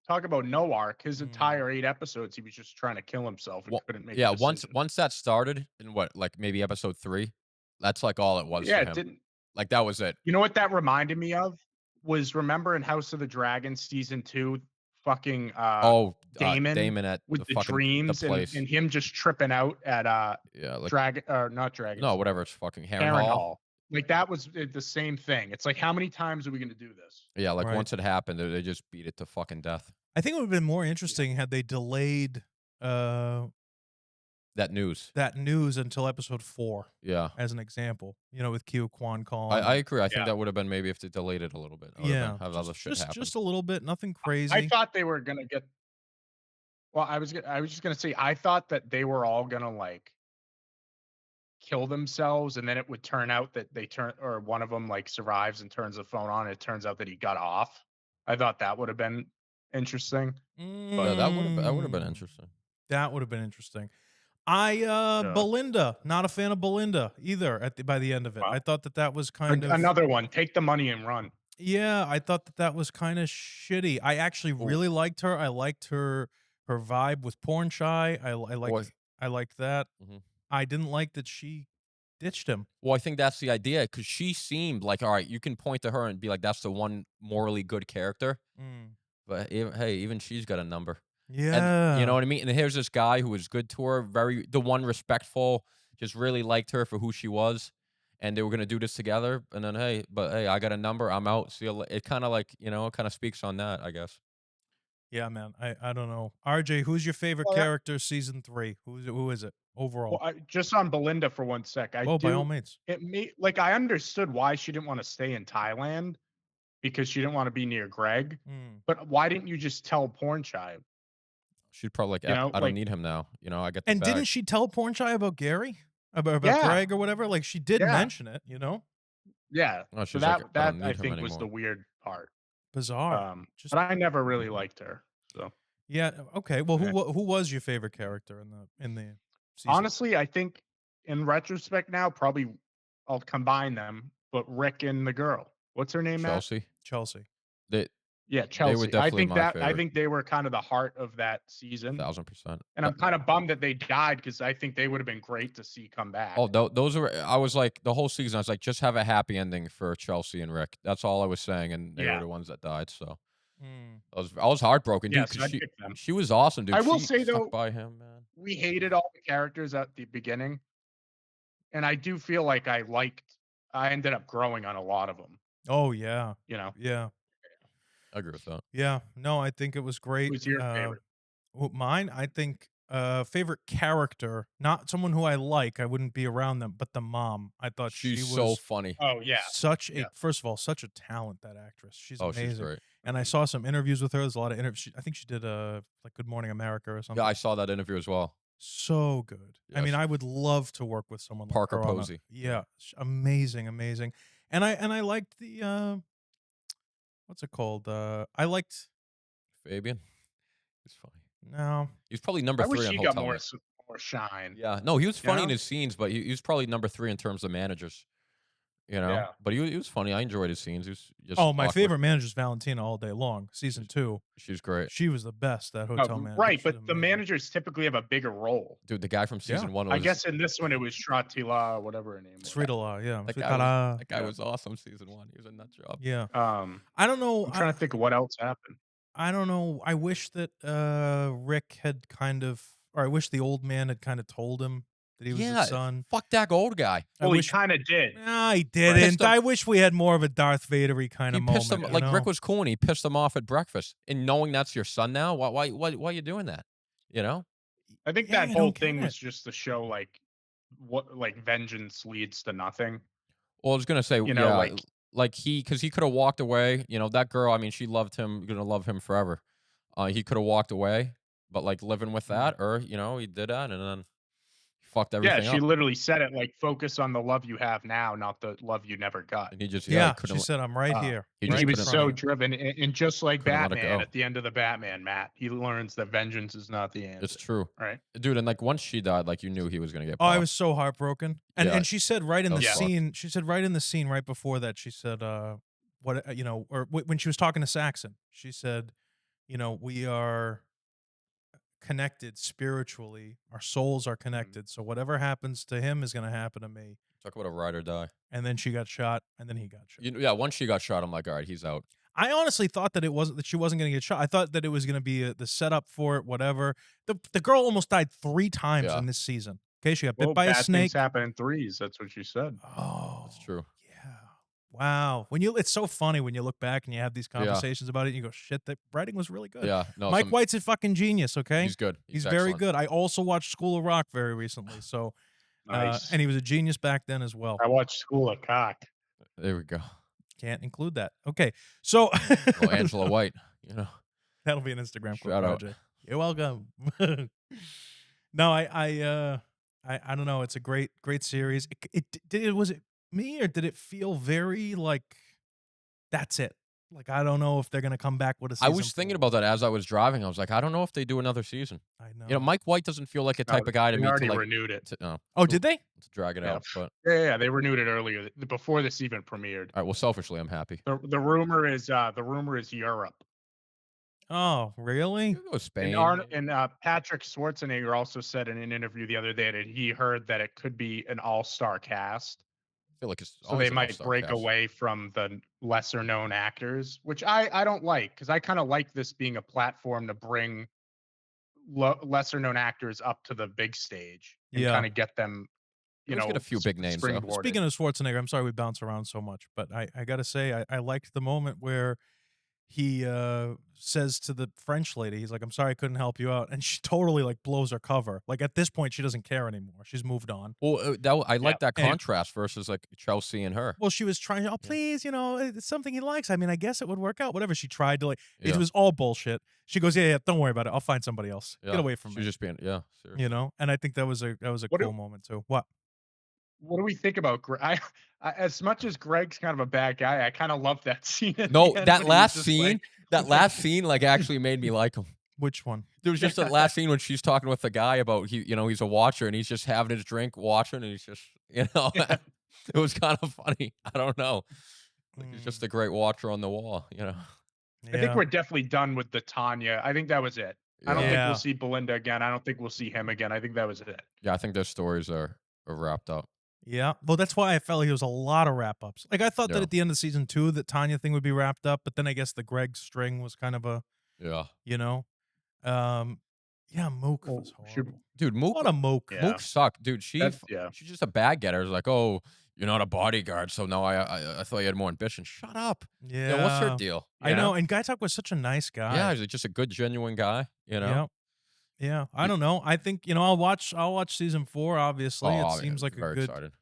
Speaker 3: talk about no arc. His
Speaker 1: Mm.
Speaker 3: entire 8 episodes, he was just trying to kill himself and
Speaker 2: Well,
Speaker 3: couldn't make a
Speaker 2: yeah.
Speaker 3: decision.
Speaker 2: Once that started in what like maybe episode 3, that's like all it was
Speaker 3: Yeah,
Speaker 2: for
Speaker 3: it
Speaker 2: him.
Speaker 3: didn't.
Speaker 2: Like that was it.
Speaker 3: You know what that reminded me of? Was remember in House of the Dragon season 2, fucking
Speaker 2: Oh,
Speaker 3: Damon
Speaker 2: Damon at
Speaker 3: with the
Speaker 2: the
Speaker 3: dreams and
Speaker 2: place.
Speaker 3: him just tripping out at
Speaker 2: Yeah, like
Speaker 3: Dragon or not
Speaker 2: no,
Speaker 3: Dragon's
Speaker 2: whatever. It's fucking Heron
Speaker 3: Aaron
Speaker 2: Hall.
Speaker 3: Hall. Like that was the same thing. It's like how many times are we gonna do this?
Speaker 2: Yeah, like
Speaker 1: Right.
Speaker 2: once it happened, they just beat it to fucking death.
Speaker 1: I think it would have been more interesting had they delayed
Speaker 2: That news.
Speaker 1: that news until episode 4,
Speaker 2: Yeah,
Speaker 1: as an example. With Keo Kwan Kong.
Speaker 2: I agree. I think
Speaker 3: Yeah.
Speaker 2: that would have been maybe if they delayed it a little bit.
Speaker 1: Yeah,
Speaker 2: Have other shit happen.
Speaker 1: just a little bit, nothing
Speaker 3: I
Speaker 1: crazy.
Speaker 3: thought they were gonna get. Well, I was just gonna say I thought that they were all gonna like kill themselves, and then it would turn out that they turn or one of them like survives and turns the phone on. And it turns out that he got off. I thought that would have been interesting,
Speaker 2: Yeah,
Speaker 3: but
Speaker 2: that would have been
Speaker 1: Mm,
Speaker 2: interesting.
Speaker 1: that would have been interesting.
Speaker 3: yeah.
Speaker 1: Belinda, not a fan of Belinda either by the end of it.
Speaker 3: Wow.
Speaker 1: I thought that that was kind of.
Speaker 3: Another one. Take the money and run.
Speaker 1: Yeah, I thought that that was kind of shitty. I actually
Speaker 3: Ooh.
Speaker 1: really liked her. I liked her vibe with Porn Shy. I
Speaker 2: Well,
Speaker 1: liked that.
Speaker 2: mhm.
Speaker 1: I didn't like that she ditched him.
Speaker 2: Well, I think that's the idea because she seemed like all right. You can point to her and be like, "That's the one morally good character."
Speaker 1: Mm.
Speaker 2: But hey, even she's got a number. And you know
Speaker 1: Yeah.
Speaker 2: what I mean? And here's this guy who was good to her, the one respectful, just really liked her for who she was. And they were gonna do this together. And then hey, I got a number. I'm out. See you It kind of like, it kind of speaks on that, I guess.
Speaker 1: Yeah, man. I don't know. RJ, who's your favorite
Speaker 3: Well,
Speaker 1: character season 3? Who is it
Speaker 3: well,
Speaker 1: overall?
Speaker 3: just on Belinda for one sec. I
Speaker 1: Oh, by all
Speaker 3: do.
Speaker 1: means.
Speaker 3: It me like I understood why she didn't want to stay in Thailand because she didn't want to be near Greg.
Speaker 1: Mm.
Speaker 3: But why didn't you just tell Porn Shy?
Speaker 2: She'd probably like,
Speaker 3: You know,
Speaker 2: I don't
Speaker 3: like
Speaker 2: need him now. I get the
Speaker 1: And didn't
Speaker 2: bag.
Speaker 1: she tell Porn Shy about Gary? About
Speaker 3: yeah,
Speaker 1: Greg or whatever? Like she did
Speaker 3: yeah,
Speaker 1: mention it.
Speaker 3: yeah.
Speaker 2: No,
Speaker 3: So
Speaker 2: she's like, I
Speaker 3: that
Speaker 2: don't
Speaker 3: I
Speaker 2: need him
Speaker 3: think was the
Speaker 2: anymore.
Speaker 3: weird part.
Speaker 1: Bizarre. Just
Speaker 3: But I never really liked her. So
Speaker 1: Yeah. Okay. Well,
Speaker 3: Yeah.
Speaker 1: who was your favorite character in the season?
Speaker 3: Honestly, I think in retrospect now, probably I'll combine them, but Rick and the girl. What's her name, Matt?
Speaker 2: Chelsea.
Speaker 1: Chelsea.
Speaker 2: They
Speaker 3: Yeah,
Speaker 2: they were
Speaker 3: Chelsea.
Speaker 2: definitely my
Speaker 3: I
Speaker 2: favorite.
Speaker 3: think they were kind of the heart of that season.
Speaker 2: 1000%.
Speaker 3: And I'm kind of bummed that they died because I think they would have been great to see come back.
Speaker 2: Oh, those are. I was like the whole season. I was like, just have a happy ending for Chelsea and Rick. That's all I was saying, and they were
Speaker 3: Yeah.
Speaker 2: the ones that died. So
Speaker 1: Mm.
Speaker 2: I was heartbroken, dude,
Speaker 3: Yeah, so
Speaker 2: because
Speaker 3: I'd pick them.
Speaker 2: she was awesome, dude.
Speaker 3: I will
Speaker 2: She
Speaker 3: say
Speaker 2: stuck
Speaker 3: though,
Speaker 2: by him, man.
Speaker 3: we hated all the characters at the beginning, and I do feel like I ended up growing on a lot of them.
Speaker 1: Oh yeah.
Speaker 3: You know,
Speaker 1: Yeah.
Speaker 2: I agree with that.
Speaker 1: Yeah. No, I think it was great.
Speaker 3: who's your favorite?
Speaker 1: Mine, I think, favorite character, not someone who I like. I wouldn't be around them, but the mom. I thought she
Speaker 2: She's
Speaker 1: was
Speaker 2: so funny.
Speaker 3: Oh yeah,
Speaker 1: such a
Speaker 3: yeah.
Speaker 1: first of all, such a talent, that actress. She's
Speaker 2: Oh, she's
Speaker 1: amazing.
Speaker 2: great.
Speaker 1: And I saw some interviews with her. There's a lot of interviews. I think she did like Good Morning America or something.
Speaker 2: Yeah, I saw that interview as well.
Speaker 1: So good. I mean,
Speaker 2: Yes.
Speaker 1: I would love to work with someone
Speaker 2: Parker
Speaker 1: like her.
Speaker 2: Posey.
Speaker 1: Yeah, amazing, amazing. And I liked the what's it called? I liked
Speaker 2: Fabian. He's funny.
Speaker 1: no.
Speaker 2: He's probably number
Speaker 3: I
Speaker 2: 3
Speaker 3: wish
Speaker 2: on
Speaker 3: he got
Speaker 2: Hotel
Speaker 3: more
Speaker 2: Mate.
Speaker 3: more shine.
Speaker 2: Yeah, no, he was funny in
Speaker 3: know?
Speaker 2: his scenes, but he was probably number 3 in terms of managers. You know,
Speaker 3: Yeah.
Speaker 2: but he was funny. I enjoyed his scenes. He was just
Speaker 1: Oh, my
Speaker 2: awkward.
Speaker 1: favorite manager is Valentina all day long. Season 2.
Speaker 2: She's great,
Speaker 1: She was the best, that
Speaker 3: Oh,
Speaker 1: hotel manager.
Speaker 3: right,
Speaker 1: She's
Speaker 3: but the
Speaker 1: amazing.
Speaker 3: managers typically have a bigger role.
Speaker 2: dude. The guy from season 1 was.
Speaker 3: I guess in this one it was Shratila, whatever her name was.
Speaker 1: Sridhar, yeah.
Speaker 2: that
Speaker 1: Sridhar.
Speaker 2: guy
Speaker 3: Yeah.
Speaker 2: was awesome. Season 1, he was a nut job.
Speaker 1: Yeah.
Speaker 3: Um,
Speaker 1: I don't know.
Speaker 3: I'm trying to think of what else happened.
Speaker 1: I don't know. I wish that Rick had or I wish the old man had kind of told him that he was his son.
Speaker 2: Fuck that old guy.
Speaker 1: I
Speaker 3: Well, he
Speaker 1: wish.
Speaker 3: kind of did.
Speaker 1: Nah, he
Speaker 2: Pissed
Speaker 1: didn't.
Speaker 2: him-
Speaker 1: I wish we had more of a Darth Vader-y kind
Speaker 2: He
Speaker 1: of
Speaker 2: pissed
Speaker 1: moment.
Speaker 2: him like
Speaker 1: you
Speaker 2: Rick
Speaker 1: know?
Speaker 2: was cool, and he pissed him off at breakfast. And knowing that's your son now, why are you doing that? You know,
Speaker 3: I think
Speaker 1: Yeah,
Speaker 3: that
Speaker 1: I
Speaker 3: whole
Speaker 1: don't get
Speaker 3: thing
Speaker 1: it.
Speaker 3: was just to show like vengeance leads to nothing.
Speaker 2: well, I was gonna say,
Speaker 3: You know,
Speaker 2: yeah, like because he could have walked away. You know, that girl. I mean, she loved him, gonna love him forever. He could have walked away, but like living with that, or you know, he did that, and then he fucked
Speaker 3: Yeah,
Speaker 2: everything
Speaker 3: she
Speaker 2: up.
Speaker 3: literally said it like focus on the love you have now, not the love you never got.
Speaker 2: And he just
Speaker 1: Yeah,
Speaker 2: he couldn't.
Speaker 1: she said, "I'm right
Speaker 3: Uh,
Speaker 1: here."
Speaker 2: He
Speaker 3: And
Speaker 2: just
Speaker 3: he
Speaker 1: right
Speaker 3: was
Speaker 1: in
Speaker 2: couldn't-
Speaker 1: front
Speaker 3: so
Speaker 1: of you.
Speaker 3: driven, and just like
Speaker 2: Couldn't let it
Speaker 3: Batman
Speaker 2: go.
Speaker 3: at the end of the Batman, Matt, he learns that vengeance is not the answer.
Speaker 2: It's true,
Speaker 3: Right?
Speaker 2: dude. And like once she died, like you knew he was gonna get.
Speaker 1: Oh, I
Speaker 2: popped.
Speaker 1: was so heartbroken. And
Speaker 2: Yeah,
Speaker 1: and she said right in
Speaker 2: that
Speaker 1: the
Speaker 2: was fucked.
Speaker 1: scene, she said right in the scene right before that, she said, what or when she was talking to Saxon, she said, we are connected spiritually. Our souls are connected. So whatever happens to him is going to happen to me.
Speaker 2: Talk about a ride or die.
Speaker 1: And then she got shot, and then he got shot.
Speaker 2: Yeah, once she got shot, I'm like, all right, he's out.
Speaker 1: I honestly thought that she wasn't going to get shot. I thought that it was going to be the setup for it, whatever. The girl almost died 3 times
Speaker 2: Yeah.
Speaker 1: in this season. Okay, she got bit
Speaker 3: Well,
Speaker 1: by a
Speaker 3: bad
Speaker 1: snake.
Speaker 3: things happen in threes. That's what she said.
Speaker 1: Oh,
Speaker 2: That's true.
Speaker 1: yeah. Wow. It's so funny when you look back and you have these
Speaker 2: Yeah.
Speaker 1: conversations about it, and you go, shit, that writing was really good.
Speaker 2: Yeah, no,
Speaker 1: Mike White's a fucking genius, okay?
Speaker 2: He's good.
Speaker 1: He's very
Speaker 2: excellent.
Speaker 1: good. I also watched School of Rock very recently, so
Speaker 3: Nice.
Speaker 1: and he was a genius back then as well.
Speaker 3: I watched School of Cock.
Speaker 2: There we go.
Speaker 1: Can't include that. Okay, so
Speaker 2: Well, Angela White, you know.
Speaker 1: that'll be an Instagram clip
Speaker 2: Shout out.
Speaker 1: project. You're welcome. No, I don't know. It's a great series. Was it me, or did it feel very like that's it? Like, I don't know if they're gonna come back with a
Speaker 2: I
Speaker 1: season
Speaker 2: was thinking
Speaker 1: 4.
Speaker 2: about that as I was driving. I was like, I don't know if they do another season.
Speaker 1: I know.
Speaker 2: You know, Mike White doesn't feel like a type
Speaker 3: No,
Speaker 2: of guy to
Speaker 3: they
Speaker 2: me
Speaker 3: already
Speaker 2: to like
Speaker 3: renewed it.
Speaker 1: Oh, did they?
Speaker 2: to drag it
Speaker 3: Yeah.
Speaker 2: out. But
Speaker 3: Yeah, they renewed it earlier before this even premiered.
Speaker 2: all right, well, selfishly, I'm happy.
Speaker 3: The rumor is Europe.
Speaker 1: Oh, really?
Speaker 2: Go Spain.
Speaker 3: And Patrick Schwarzenegger also said in an interview the other day that he heard that it could be an all-star cast.
Speaker 2: I feel like it's
Speaker 3: So
Speaker 2: always
Speaker 3: they
Speaker 2: an
Speaker 3: might
Speaker 2: all-star
Speaker 3: break
Speaker 2: cast.
Speaker 3: away from the lesser known actors, which I don't like, because I kind of like this being a platform to bring lesser known actors up to the big stage and
Speaker 1: Yeah.
Speaker 3: kind of get them,
Speaker 2: Let's get a few big names, though.
Speaker 3: springboarded.
Speaker 1: Speaking of Schwarzenegger, I'm sorry we bounce around so much, but I gotta say I liked the moment where he says to the French lady, he's like, "I'm sorry I couldn't help you out," and she totally like blows her cover. Like at this point, she doesn't care anymore. She's moved on.
Speaker 2: Well, I like that
Speaker 1: And-
Speaker 2: contrast versus like Chelsea and her.
Speaker 1: Well, she was trying. Oh, please, it's something he likes. I mean, I guess it would work out. Whatever. She tried to like. It
Speaker 2: Yeah.
Speaker 1: was all bullshit. She goes, yeah, don't worry about it. I'll find somebody else.
Speaker 2: Yeah.
Speaker 1: Get away from
Speaker 2: She
Speaker 1: me.
Speaker 2: was just being, seriously.
Speaker 1: And I think that was a
Speaker 3: What do-
Speaker 1: cool moment too. What?
Speaker 3: What do we think about Greg? I as much as Greg's kind of a bad guy, I kind of love that scene. At
Speaker 2: No,
Speaker 3: the end
Speaker 2: that
Speaker 3: when he was
Speaker 2: last
Speaker 3: just
Speaker 2: scene,
Speaker 3: like-
Speaker 2: that last scene, like actually made me like him.
Speaker 1: Which one?
Speaker 2: There was just that last scene when she's talking with the guy about he's a watcher and he's just having his drink watching and he's just
Speaker 3: Yeah.
Speaker 2: it was kind of funny. I don't know. Like he's just
Speaker 1: Mm,
Speaker 2: a great watcher on the wall.
Speaker 3: I think
Speaker 1: yeah.
Speaker 3: we're definitely done with the Tanya. I think that was it. I don't
Speaker 2: Yeah.
Speaker 3: think we'll
Speaker 1: Yeah.
Speaker 3: see Belinda again. I don't think we'll see him again. I think that was it.
Speaker 2: Yeah, I think their stories are wrapped up.
Speaker 1: Yeah. Well, that's why I felt like there was a lot of wrap ups. Like I thought that
Speaker 2: Yeah.
Speaker 1: at the end of season 2 that Tanya thing would be wrapped up, but then I guess the Greg string was kind of a,
Speaker 2: Yeah.
Speaker 1: you know, um, yeah, Mook
Speaker 3: Well,
Speaker 1: was horrible.
Speaker 2: Dude, Mook
Speaker 1: What a Mook.
Speaker 3: Yeah.
Speaker 2: Mook sucked. Dude,
Speaker 3: Yeah.
Speaker 2: she's just a bag getter. It's like, "Oh, you're not a bodyguard, so no, I thought you had more ambition." Shut up.
Speaker 1: Yeah.
Speaker 2: What's her deal?
Speaker 1: I know. And Gaitak was such a nice guy.
Speaker 2: Yeah, he's just a good, genuine guy,
Speaker 1: Yeah. Yeah. I
Speaker 2: Y-
Speaker 1: don't know. I think, I'll watch season 4, obviously.
Speaker 2: Oh,
Speaker 1: It
Speaker 2: yeah,
Speaker 1: seems like a
Speaker 2: very excited.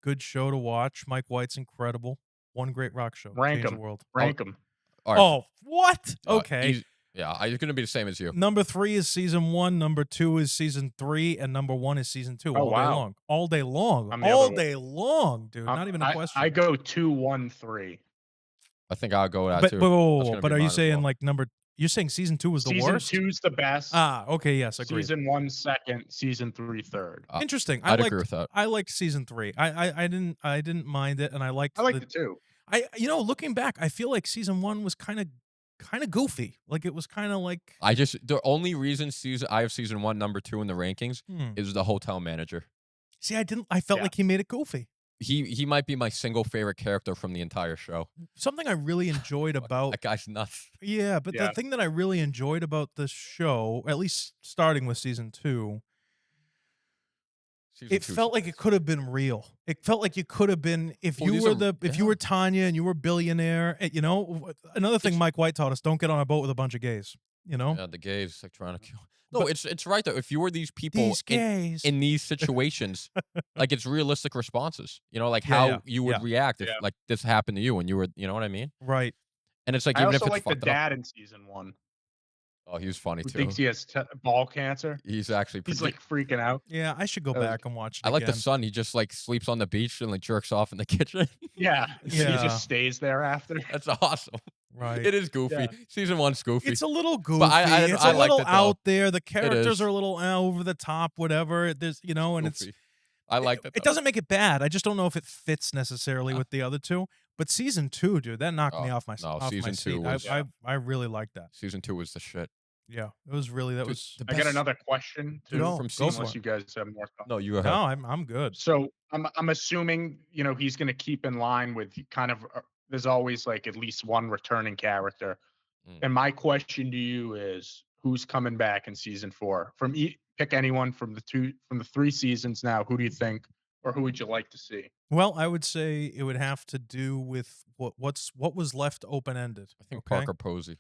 Speaker 1: good show to watch. Mike White's incredible. One great rock show.
Speaker 3: Rank
Speaker 1: Changed the
Speaker 3: him.
Speaker 1: world.
Speaker 3: Rank him.
Speaker 2: All right.
Speaker 1: Oh, what?
Speaker 2: uh,
Speaker 1: Okay.
Speaker 2: he's gonna be the same as you.
Speaker 1: Number 3 is season 1, number 2 is season 3, and number 1 is season 2.
Speaker 3: Oh,
Speaker 1: All day
Speaker 3: wow.
Speaker 1: long. All day long.
Speaker 3: I'm the
Speaker 1: All
Speaker 3: other way.
Speaker 1: day long, dude. Not even a question.
Speaker 3: I go 2-1-3.
Speaker 2: I think I'll go with that
Speaker 1: but
Speaker 2: too.
Speaker 1: but, whoa,
Speaker 2: That's
Speaker 1: whoa,
Speaker 2: gonna
Speaker 1: but
Speaker 2: be
Speaker 1: are you
Speaker 2: mine as
Speaker 1: saying
Speaker 2: well.
Speaker 1: like you're saying season 2 was the
Speaker 3: Season
Speaker 1: worst?
Speaker 3: 2's the best.
Speaker 1: Okay, yes, agreed.
Speaker 3: Season 1 second. Season 3 third.
Speaker 1: Interesting.
Speaker 2: I'd agree with that.
Speaker 1: I liked season 3. I didn't mind it, and I liked
Speaker 3: I liked it too.
Speaker 1: looking back, I feel like season 1 was kind of goofy. Like it was kind of like
Speaker 2: The only reason I have season 1, number 2 in the rankings is the hotel manager.
Speaker 1: See, I felt
Speaker 3: Yeah.
Speaker 1: like he made it goofy.
Speaker 2: He might be my single favorite character from the entire show.
Speaker 1: Something I really enjoyed about
Speaker 2: That guy's nuts.
Speaker 1: yeah, but the
Speaker 3: Yeah.
Speaker 1: thing that I really enjoyed about the show, at least starting with season 2,
Speaker 2: Season
Speaker 1: it
Speaker 2: two's
Speaker 1: felt
Speaker 2: the
Speaker 1: like it
Speaker 2: best.
Speaker 1: could have been real. It felt like you could have been if
Speaker 2: Well,
Speaker 1: you
Speaker 2: these
Speaker 1: were
Speaker 2: are-
Speaker 1: if you were Tanya and you were a billionaire. Another thing
Speaker 2: It's-
Speaker 1: Mike White taught us: don't get on a boat with a bunch of gays.
Speaker 2: Yeah, the gays like trying to kill. No,
Speaker 1: But-
Speaker 2: it's right though. If you were these people
Speaker 1: These gays.
Speaker 2: in these situations, like it's realistic responses. Like
Speaker 1: Yeah,
Speaker 2: how
Speaker 1: yeah,
Speaker 2: you would
Speaker 1: yeah.
Speaker 2: react if
Speaker 3: Yeah.
Speaker 2: like this happened to you and you were, you know what I mean?
Speaker 1: Right.
Speaker 2: And it's like
Speaker 3: I
Speaker 2: even if
Speaker 3: also
Speaker 2: it's
Speaker 3: like the
Speaker 2: fucked up.
Speaker 3: dad in season 1
Speaker 2: Oh, he was funny
Speaker 3: who
Speaker 2: too.
Speaker 3: thinks he has ball cancer.
Speaker 2: He's actually
Speaker 3: He's
Speaker 2: pretty.
Speaker 3: like freaking out.
Speaker 1: Yeah, I should go
Speaker 3: That was-
Speaker 1: back and watch it
Speaker 2: I like the
Speaker 1: again.
Speaker 2: son. He just like sleeps on the beach and like jerks off in the kitchen.
Speaker 3: Yeah.
Speaker 1: Yeah.
Speaker 3: He just stays there after.
Speaker 2: That's awesome.
Speaker 1: Right.
Speaker 2: It is goofy.
Speaker 3: Yeah.
Speaker 2: Season 1's goofy.
Speaker 1: It's a little goofy.
Speaker 2: But I
Speaker 1: it's a
Speaker 2: liked
Speaker 1: little
Speaker 2: it, though.
Speaker 1: out there. The characters
Speaker 2: is.
Speaker 1: are a little over the top. Whatever. There's and it's
Speaker 2: Goofy. I like that.
Speaker 1: it doesn't make it bad. I just don't know if it fits necessarily
Speaker 2: Yeah.
Speaker 1: with the other two. But season 2, dude, that knocked me
Speaker 2: Oh,
Speaker 1: off my
Speaker 2: no,
Speaker 1: off my
Speaker 2: season 2
Speaker 1: seat.
Speaker 2: was-
Speaker 1: I really liked that.
Speaker 2: Season 2 was the shit.
Speaker 1: Yeah, it was really that
Speaker 2: Dude,
Speaker 1: was.
Speaker 2: the
Speaker 3: I got
Speaker 2: best-
Speaker 3: another question too.
Speaker 1: Go,
Speaker 2: from
Speaker 1: go
Speaker 2: season-
Speaker 1: for
Speaker 3: Unless
Speaker 1: it.
Speaker 3: you guys have more thoughts.
Speaker 2: No, you go
Speaker 1: No,
Speaker 2: ahead.
Speaker 1: I'm good.
Speaker 3: So I'm assuming he's going to keep in line with kind of there's always like at least one returning character.
Speaker 2: Mm.
Speaker 3: And my question to you is who's coming back in season 4? Pick anyone from the 3 seasons now. Who do you think or who would you like to see?
Speaker 1: Well, I would say it would have to do with what was left open ended.
Speaker 2: I think
Speaker 1: okay?
Speaker 2: Parker Posey.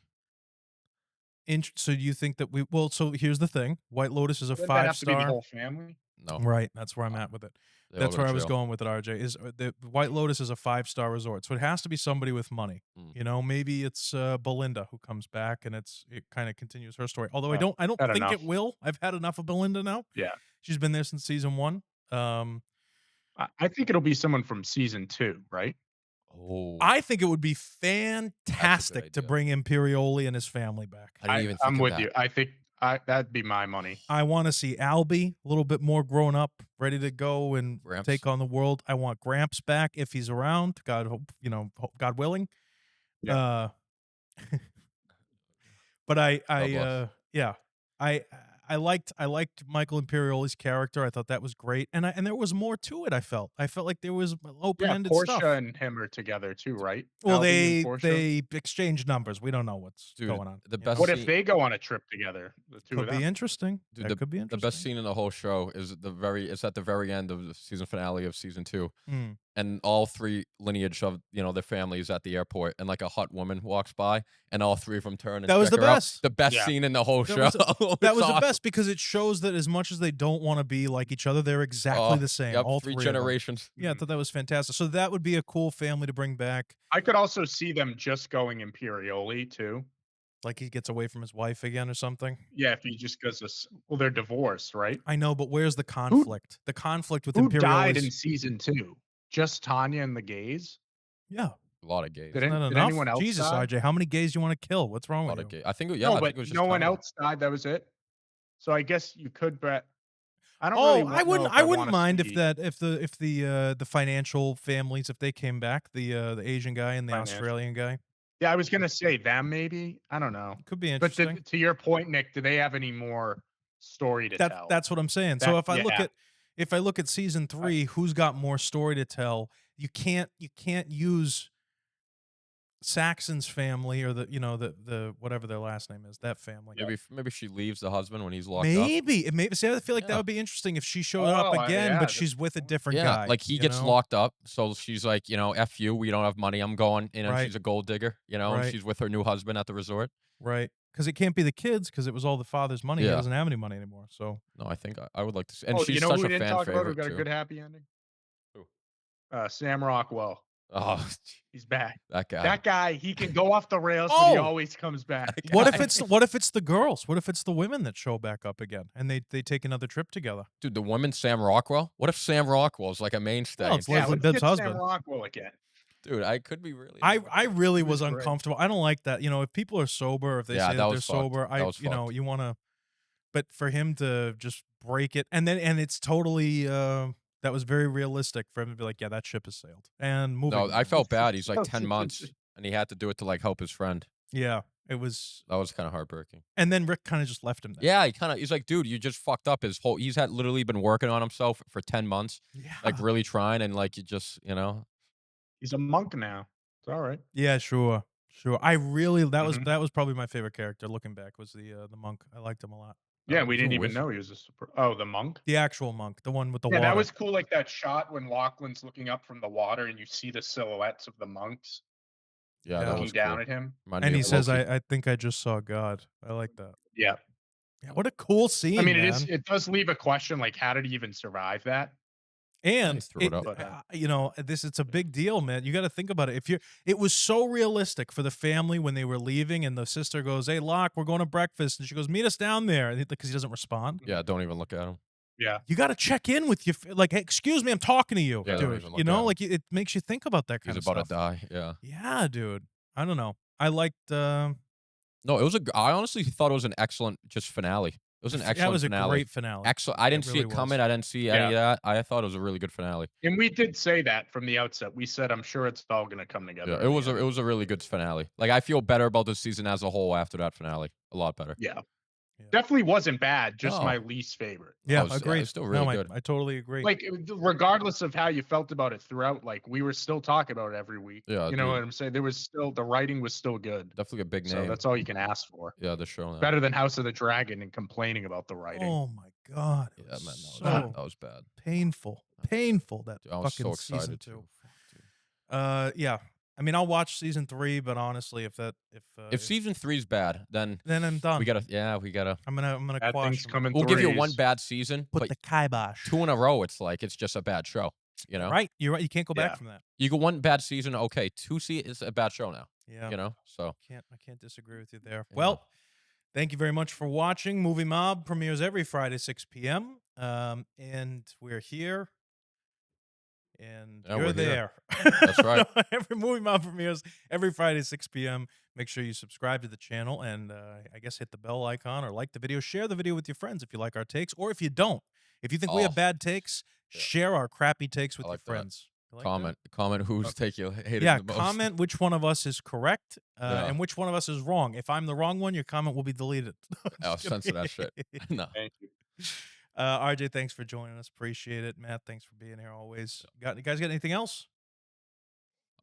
Speaker 1: So you think that we? Well, so here's the thing: White Lotus is a
Speaker 3: Does that have to be the
Speaker 1: 5-star.
Speaker 3: whole family?
Speaker 2: No,
Speaker 1: Right, that's where I'm at with it.
Speaker 2: they all
Speaker 1: That's
Speaker 2: go
Speaker 1: where
Speaker 2: to
Speaker 1: I was
Speaker 2: jail.
Speaker 1: going with it. RJ is the White Lotus is a 5-star resort, so it has to be somebody with money.
Speaker 2: Mm.
Speaker 1: Maybe it's Belinda who comes back, and it kind of continues her story. Although I
Speaker 3: Oh,
Speaker 1: don't
Speaker 3: had
Speaker 1: think it
Speaker 3: enough.
Speaker 1: will. I've had enough of Belinda now.
Speaker 3: Yeah.
Speaker 1: She's been there since season 1.
Speaker 3: I think it'll be someone from season 2, right?
Speaker 2: Oh,
Speaker 1: I think it would be fantastic to
Speaker 2: idea.
Speaker 1: bring Imperioli and his family back.
Speaker 2: I didn't even think
Speaker 3: I'm
Speaker 2: of
Speaker 3: with
Speaker 2: that.
Speaker 3: you. I think that'd be my money.
Speaker 1: I want to see Albie a little bit more grown up, ready to go and
Speaker 2: Gramps.
Speaker 1: take on the world. I want Gramps back if he's around. God hope, God willing.
Speaker 3: Yeah.
Speaker 1: But
Speaker 2: God bless.
Speaker 1: I liked Michael Imperioli's character. I thought that was great, and there was more to it. I felt like there was open
Speaker 3: Yeah,
Speaker 1: ended
Speaker 3: Portia
Speaker 1: stuff.
Speaker 3: and him are together too, right?
Speaker 1: Well,
Speaker 3: Albie and Portia?
Speaker 1: they exchanged numbers. We don't know what's
Speaker 2: Dude,
Speaker 1: going on.
Speaker 2: the
Speaker 1: you know?
Speaker 2: best
Speaker 3: What if
Speaker 2: scene-
Speaker 3: they go on a trip together? The two
Speaker 1: Could
Speaker 3: of them.
Speaker 1: be interesting.
Speaker 2: Dude,
Speaker 1: That could be
Speaker 2: The
Speaker 1: interesting.
Speaker 2: best scene in the whole show is it's at the very end of the season finale of season 2,
Speaker 1: Mm.
Speaker 2: and all 3 lineage of their families at the airport, and like a hot woman walks by, and all 3 of them turn. And
Speaker 1: That was
Speaker 2: check
Speaker 1: the
Speaker 2: her out.
Speaker 1: best.
Speaker 2: The best
Speaker 3: Yeah.
Speaker 2: scene in the whole
Speaker 1: That
Speaker 2: show.
Speaker 1: was That
Speaker 2: It's
Speaker 1: was the
Speaker 2: awesome.
Speaker 1: best because it shows that as much as they don't want to be like each other, they're exactly
Speaker 2: Oh,
Speaker 1: the same.
Speaker 2: Yep,
Speaker 1: all
Speaker 2: 3
Speaker 1: three of them.
Speaker 2: generations.
Speaker 1: Yeah, I thought that was fantastic. So that would be a cool family to bring back.
Speaker 3: I could also see them just going Imperioli too.
Speaker 1: Like he gets away from his wife again or something.
Speaker 3: Yeah, if he just goes this. Well, they're divorced, right?
Speaker 1: I know, but where's the conflict? The conflict with
Speaker 3: Who died
Speaker 1: Imperioli's.
Speaker 3: in season 2? Just Tanya and the gays?
Speaker 1: Yeah,
Speaker 2: A lot of gays.
Speaker 3: Did,
Speaker 1: Isn't that
Speaker 3: did
Speaker 1: enough?
Speaker 3: anyone else
Speaker 1: Jesus,
Speaker 3: die?
Speaker 1: RJ, how many gays do you want to kill? What's wrong
Speaker 2: A
Speaker 1: with
Speaker 2: lot of
Speaker 1: you?
Speaker 2: gays. I think. Yeah,
Speaker 3: No,
Speaker 2: I
Speaker 3: but
Speaker 2: think it was just
Speaker 3: no
Speaker 2: 10
Speaker 3: one
Speaker 2: of 'em.
Speaker 3: else died. That was it. So I guess you could bet. I don't
Speaker 1: Oh,
Speaker 3: really
Speaker 1: I
Speaker 3: know
Speaker 1: wouldn't.
Speaker 3: if
Speaker 1: I
Speaker 3: I
Speaker 1: wouldn't
Speaker 3: want to
Speaker 1: mind if
Speaker 3: see
Speaker 1: the financial families, if they came back, the Asian guy and the
Speaker 3: financial.
Speaker 1: Australian guy.
Speaker 3: Yeah, I was gonna say them maybe. I don't know.
Speaker 1: Could be
Speaker 3: But
Speaker 1: interesting.
Speaker 3: to your point, Nick, do they have any more story to tell?
Speaker 1: That's what I'm saying. So
Speaker 3: That
Speaker 1: if I
Speaker 3: yeah.
Speaker 1: look at season 3, who's got more story to tell? You can't use Saxon's family or the whatever their last name is, that family.
Speaker 3: Yep.
Speaker 2: Maybe she leaves the husband when he's locked up.
Speaker 1: Maybe it may see. I feel like that
Speaker 2: Yeah.
Speaker 1: would be interesting if she showed up
Speaker 3: Oh,
Speaker 1: again,
Speaker 3: yeah,
Speaker 1: but
Speaker 3: that's
Speaker 1: she's
Speaker 3: a
Speaker 1: with a
Speaker 3: good point.
Speaker 1: different
Speaker 2: Yeah,
Speaker 1: guy.
Speaker 2: like he
Speaker 1: you
Speaker 2: gets
Speaker 1: know?
Speaker 2: locked up, so she's like, F you, we don't have money, I'm going.
Speaker 1: Right.
Speaker 2: She's a gold digger, and
Speaker 1: Right.
Speaker 2: she's with her new husband at the resort.
Speaker 1: Right. Because it can't be the kids because it was all the father's money. He
Speaker 2: Yeah.
Speaker 1: doesn't have any money anymore. So
Speaker 2: No, I think I would like to see. And
Speaker 3: Oh,
Speaker 2: she's
Speaker 3: you know
Speaker 2: such
Speaker 3: who
Speaker 2: a
Speaker 3: we didn't
Speaker 2: fan
Speaker 3: talk about who
Speaker 2: favorite
Speaker 3: got a
Speaker 2: too.
Speaker 3: good happy ending?
Speaker 2: Who?
Speaker 3: Sam Rockwell.
Speaker 2: Oh,
Speaker 3: He's back.
Speaker 2: that guy.
Speaker 3: That guy, he can go off the rails, but he
Speaker 1: Oh!
Speaker 3: always comes back.
Speaker 2: That
Speaker 1: what
Speaker 2: guy.
Speaker 1: if it's the girls? What if it's the women that show back up again and they take another trip together?
Speaker 2: Dude, the woman Sam Rockwell? What if Sam Rockwell's like a mainstay?
Speaker 1: Well, it's
Speaker 3: Yeah,
Speaker 1: Leslie
Speaker 3: let's
Speaker 1: Bibb's
Speaker 3: get Sam
Speaker 1: husband.
Speaker 3: Rockwell again.
Speaker 2: Dude, I could be really.
Speaker 1: I really
Speaker 3: He
Speaker 1: was
Speaker 3: was great.
Speaker 1: uncomfortable. I don't like that. If people are sober, if they
Speaker 2: Yeah,
Speaker 1: say
Speaker 2: that
Speaker 1: that they're
Speaker 2: was fucked.
Speaker 1: sober,
Speaker 2: That was fucked.
Speaker 1: you want to. But for him to just break it, and it's totally that was very realistic for him to be like, yeah, that ship has sailed, and moving.
Speaker 2: No,
Speaker 1: on.
Speaker 2: I felt bad. He's like
Speaker 3: No,
Speaker 2: 10 months, and he had to do it to like help his friend.
Speaker 1: Yeah, it was.
Speaker 2: That was kind of heartbreaking.
Speaker 1: And then Rick kind of just left him there.
Speaker 2: Yeah, he's like, dude, you just fucked up his whole. He's had literally been working on himself for 10 months,
Speaker 1: Yeah.
Speaker 2: like really trying, and like you just,
Speaker 3: He's a monk now. It's all right.
Speaker 1: Yeah, sure. I really that
Speaker 3: Mhm.
Speaker 1: was probably my favorite character looking back was the monk. I liked him a lot.
Speaker 3: Yeah, we didn't
Speaker 2: who
Speaker 3: even
Speaker 2: is-
Speaker 3: know he was a super. Oh, the monk.
Speaker 1: The actual monk, the one with the
Speaker 3: Yeah,
Speaker 1: water.
Speaker 3: that was cool. Like that shot when Lachlan's looking up from the water and you see the silhouettes of the monks
Speaker 2: yeah,
Speaker 1: Yeah.
Speaker 2: that
Speaker 3: looking
Speaker 2: was
Speaker 3: down
Speaker 2: cool.
Speaker 3: at him.
Speaker 2: Reminded
Speaker 1: And
Speaker 2: me
Speaker 1: he
Speaker 2: of
Speaker 1: says,
Speaker 2: Loki.
Speaker 1: I think I just saw God. I like that.
Speaker 3: Yeah.
Speaker 1: Yeah, what a cool scene.
Speaker 3: I mean,
Speaker 1: man.
Speaker 3: it does leave a question like, how did he even survive that?
Speaker 1: And
Speaker 2: threw it up.
Speaker 1: it's a big deal, man. You got to think about it. It was so realistic for the family when they were leaving, and the sister goes, "Hey, Locke, we're going to breakfast," and she goes, "Meet us down there," because he doesn't respond.
Speaker 2: Yeah, don't even look at him.
Speaker 3: Yeah.
Speaker 1: You got to check in with your like, hey, excuse me, I'm talking to you,
Speaker 2: Yeah, don't
Speaker 1: dude.
Speaker 2: even look at him.
Speaker 1: Like it makes you think about that kind
Speaker 2: He's
Speaker 1: of
Speaker 2: about
Speaker 1: stuff.
Speaker 2: to die. Yeah.
Speaker 1: Yeah, dude. I don't know. I liked.
Speaker 2: No, it was I honestly thought it was an excellent just finale. It was an excellent
Speaker 1: That was a
Speaker 2: finale.
Speaker 1: great finale.
Speaker 2: Excellent. I didn't see
Speaker 1: really
Speaker 2: it coming.
Speaker 1: was.
Speaker 2: I didn't see any of that. I thought it was a really good finale.
Speaker 3: And we did say that from the outset. We said, I'm sure it's all going to come together.
Speaker 2: Yeah,
Speaker 3: in
Speaker 2: it
Speaker 3: the
Speaker 2: was
Speaker 3: end.
Speaker 2: a really good finale. Like I feel better about this season as a whole after that finale. A lot better.
Speaker 3: Yeah.
Speaker 1: Yeah.
Speaker 3: Definitely wasn't bad. Just
Speaker 2: No.
Speaker 3: my least favorite.
Speaker 1: Yeah,
Speaker 2: was-
Speaker 1: agreed.
Speaker 2: it's still really
Speaker 1: no,
Speaker 2: good.
Speaker 1: I totally agree.
Speaker 3: Like, regardless of how you felt about it throughout, like, we were still talking about it every week.
Speaker 2: Yeah,
Speaker 3: You know
Speaker 2: dude.
Speaker 3: what I'm saying? There was still, the writing was still good.
Speaker 2: Definitely a big
Speaker 3: So
Speaker 2: name.
Speaker 3: that's all you can ask for.
Speaker 2: Yeah, the show now.
Speaker 3: Better than House of the Dragon and complaining about the writing.
Speaker 1: Oh my god. It
Speaker 2: Yeah,
Speaker 1: was
Speaker 2: man,
Speaker 1: so
Speaker 2: that was bad.
Speaker 1: painful. That
Speaker 2: Dude, I was
Speaker 1: fucking
Speaker 2: so
Speaker 1: season
Speaker 2: excited
Speaker 1: 2.
Speaker 2: too. Fuck, dude.
Speaker 1: Yeah. I mean, I'll watch season 3, but honestly,
Speaker 2: If season 3's bad, then
Speaker 1: I'm done.
Speaker 2: we gotta.
Speaker 1: I'm gonna
Speaker 3: That
Speaker 1: quash
Speaker 3: thing's
Speaker 1: them.
Speaker 3: coming
Speaker 2: We'll give you one
Speaker 3: threes.
Speaker 2: bad season,
Speaker 1: Put
Speaker 2: but
Speaker 1: the kibosh.
Speaker 2: 2 in a row, it's just a bad show. You know,
Speaker 1: Right. You're right. You can't go back
Speaker 3: Yeah.
Speaker 1: from that.
Speaker 2: you go one bad season, okay. 2 is a bad show now.
Speaker 1: Yeah.
Speaker 2: You know, so
Speaker 1: I can't disagree with you there.
Speaker 2: Yeah.
Speaker 1: Well, thank you very much for watching. Movie Mob premieres every Friday, 6 p.m. And we're here. And
Speaker 2: Yeah,
Speaker 1: you're
Speaker 2: we're here.
Speaker 1: there.
Speaker 2: That's right.
Speaker 1: Every Movie Mob premieres every Friday, 6 p.m. Make sure you subscribe to the channel and I guess hit the bell icon or like the video. Share the video with your friends if you like our takes, or if you don't. If you think we have
Speaker 2: Oh.
Speaker 1: bad takes,
Speaker 2: Yeah.
Speaker 1: share our crappy takes with
Speaker 2: I like
Speaker 1: your
Speaker 2: that.
Speaker 1: friends. You like that?
Speaker 2: comment whose take you hated
Speaker 1: Yeah,
Speaker 2: the most.
Speaker 1: comment which one of us is correct
Speaker 2: Yeah.
Speaker 1: and which one of us is wrong. If I'm the wrong one, your comment will be deleted.
Speaker 2: I'll
Speaker 1: Just
Speaker 2: censor that shit.
Speaker 1: kidding.
Speaker 2: No.
Speaker 3: Thank you.
Speaker 1: RJ, thanks for joining us. Appreciate it. Matt, thanks for being here always. You guys got anything else?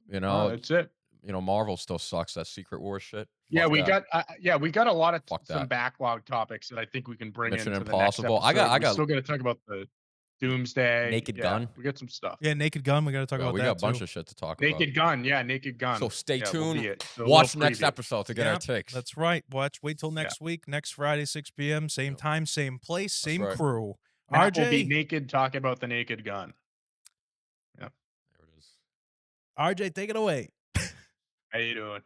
Speaker 2: You know,
Speaker 3: That's it.
Speaker 2: Marvel still sucks. That Secret Wars shit.
Speaker 3: Yeah,
Speaker 2: Fuck
Speaker 3: we
Speaker 2: that.
Speaker 3: got we got a lot of
Speaker 2: Fuck
Speaker 3: some
Speaker 2: that.
Speaker 3: backlog topics that I think we can bring
Speaker 2: Mission
Speaker 3: into
Speaker 2: Impossible.
Speaker 3: the next episode.
Speaker 2: I got
Speaker 3: We're still going to talk about the Doomsday.
Speaker 2: Naked
Speaker 3: Yeah,
Speaker 2: Gun.
Speaker 3: We got some stuff.
Speaker 1: Yeah, Naked Gun. We got to talk about
Speaker 2: we
Speaker 1: that
Speaker 2: got a bunch
Speaker 1: too.
Speaker 2: of shit to talk about.
Speaker 3: Naked Gun. Yeah, Naked Gun.
Speaker 2: So stay
Speaker 3: Yeah, will
Speaker 2: tuned.
Speaker 3: be it. So a
Speaker 2: Watch
Speaker 3: little
Speaker 2: next
Speaker 3: preview.
Speaker 2: episode to get
Speaker 1: Yeah,
Speaker 2: our takes.
Speaker 1: That's right. Wait till next week. Next Friday, 6 p.m. Same
Speaker 2: Yep.
Speaker 1: time, same place, same
Speaker 2: right.
Speaker 1: crew.
Speaker 3: Matt will be
Speaker 1: RJ,
Speaker 3: naked talking about the Naked Gun.
Speaker 2: There it is.
Speaker 1: RJ, take it away.
Speaker 3: How you doing?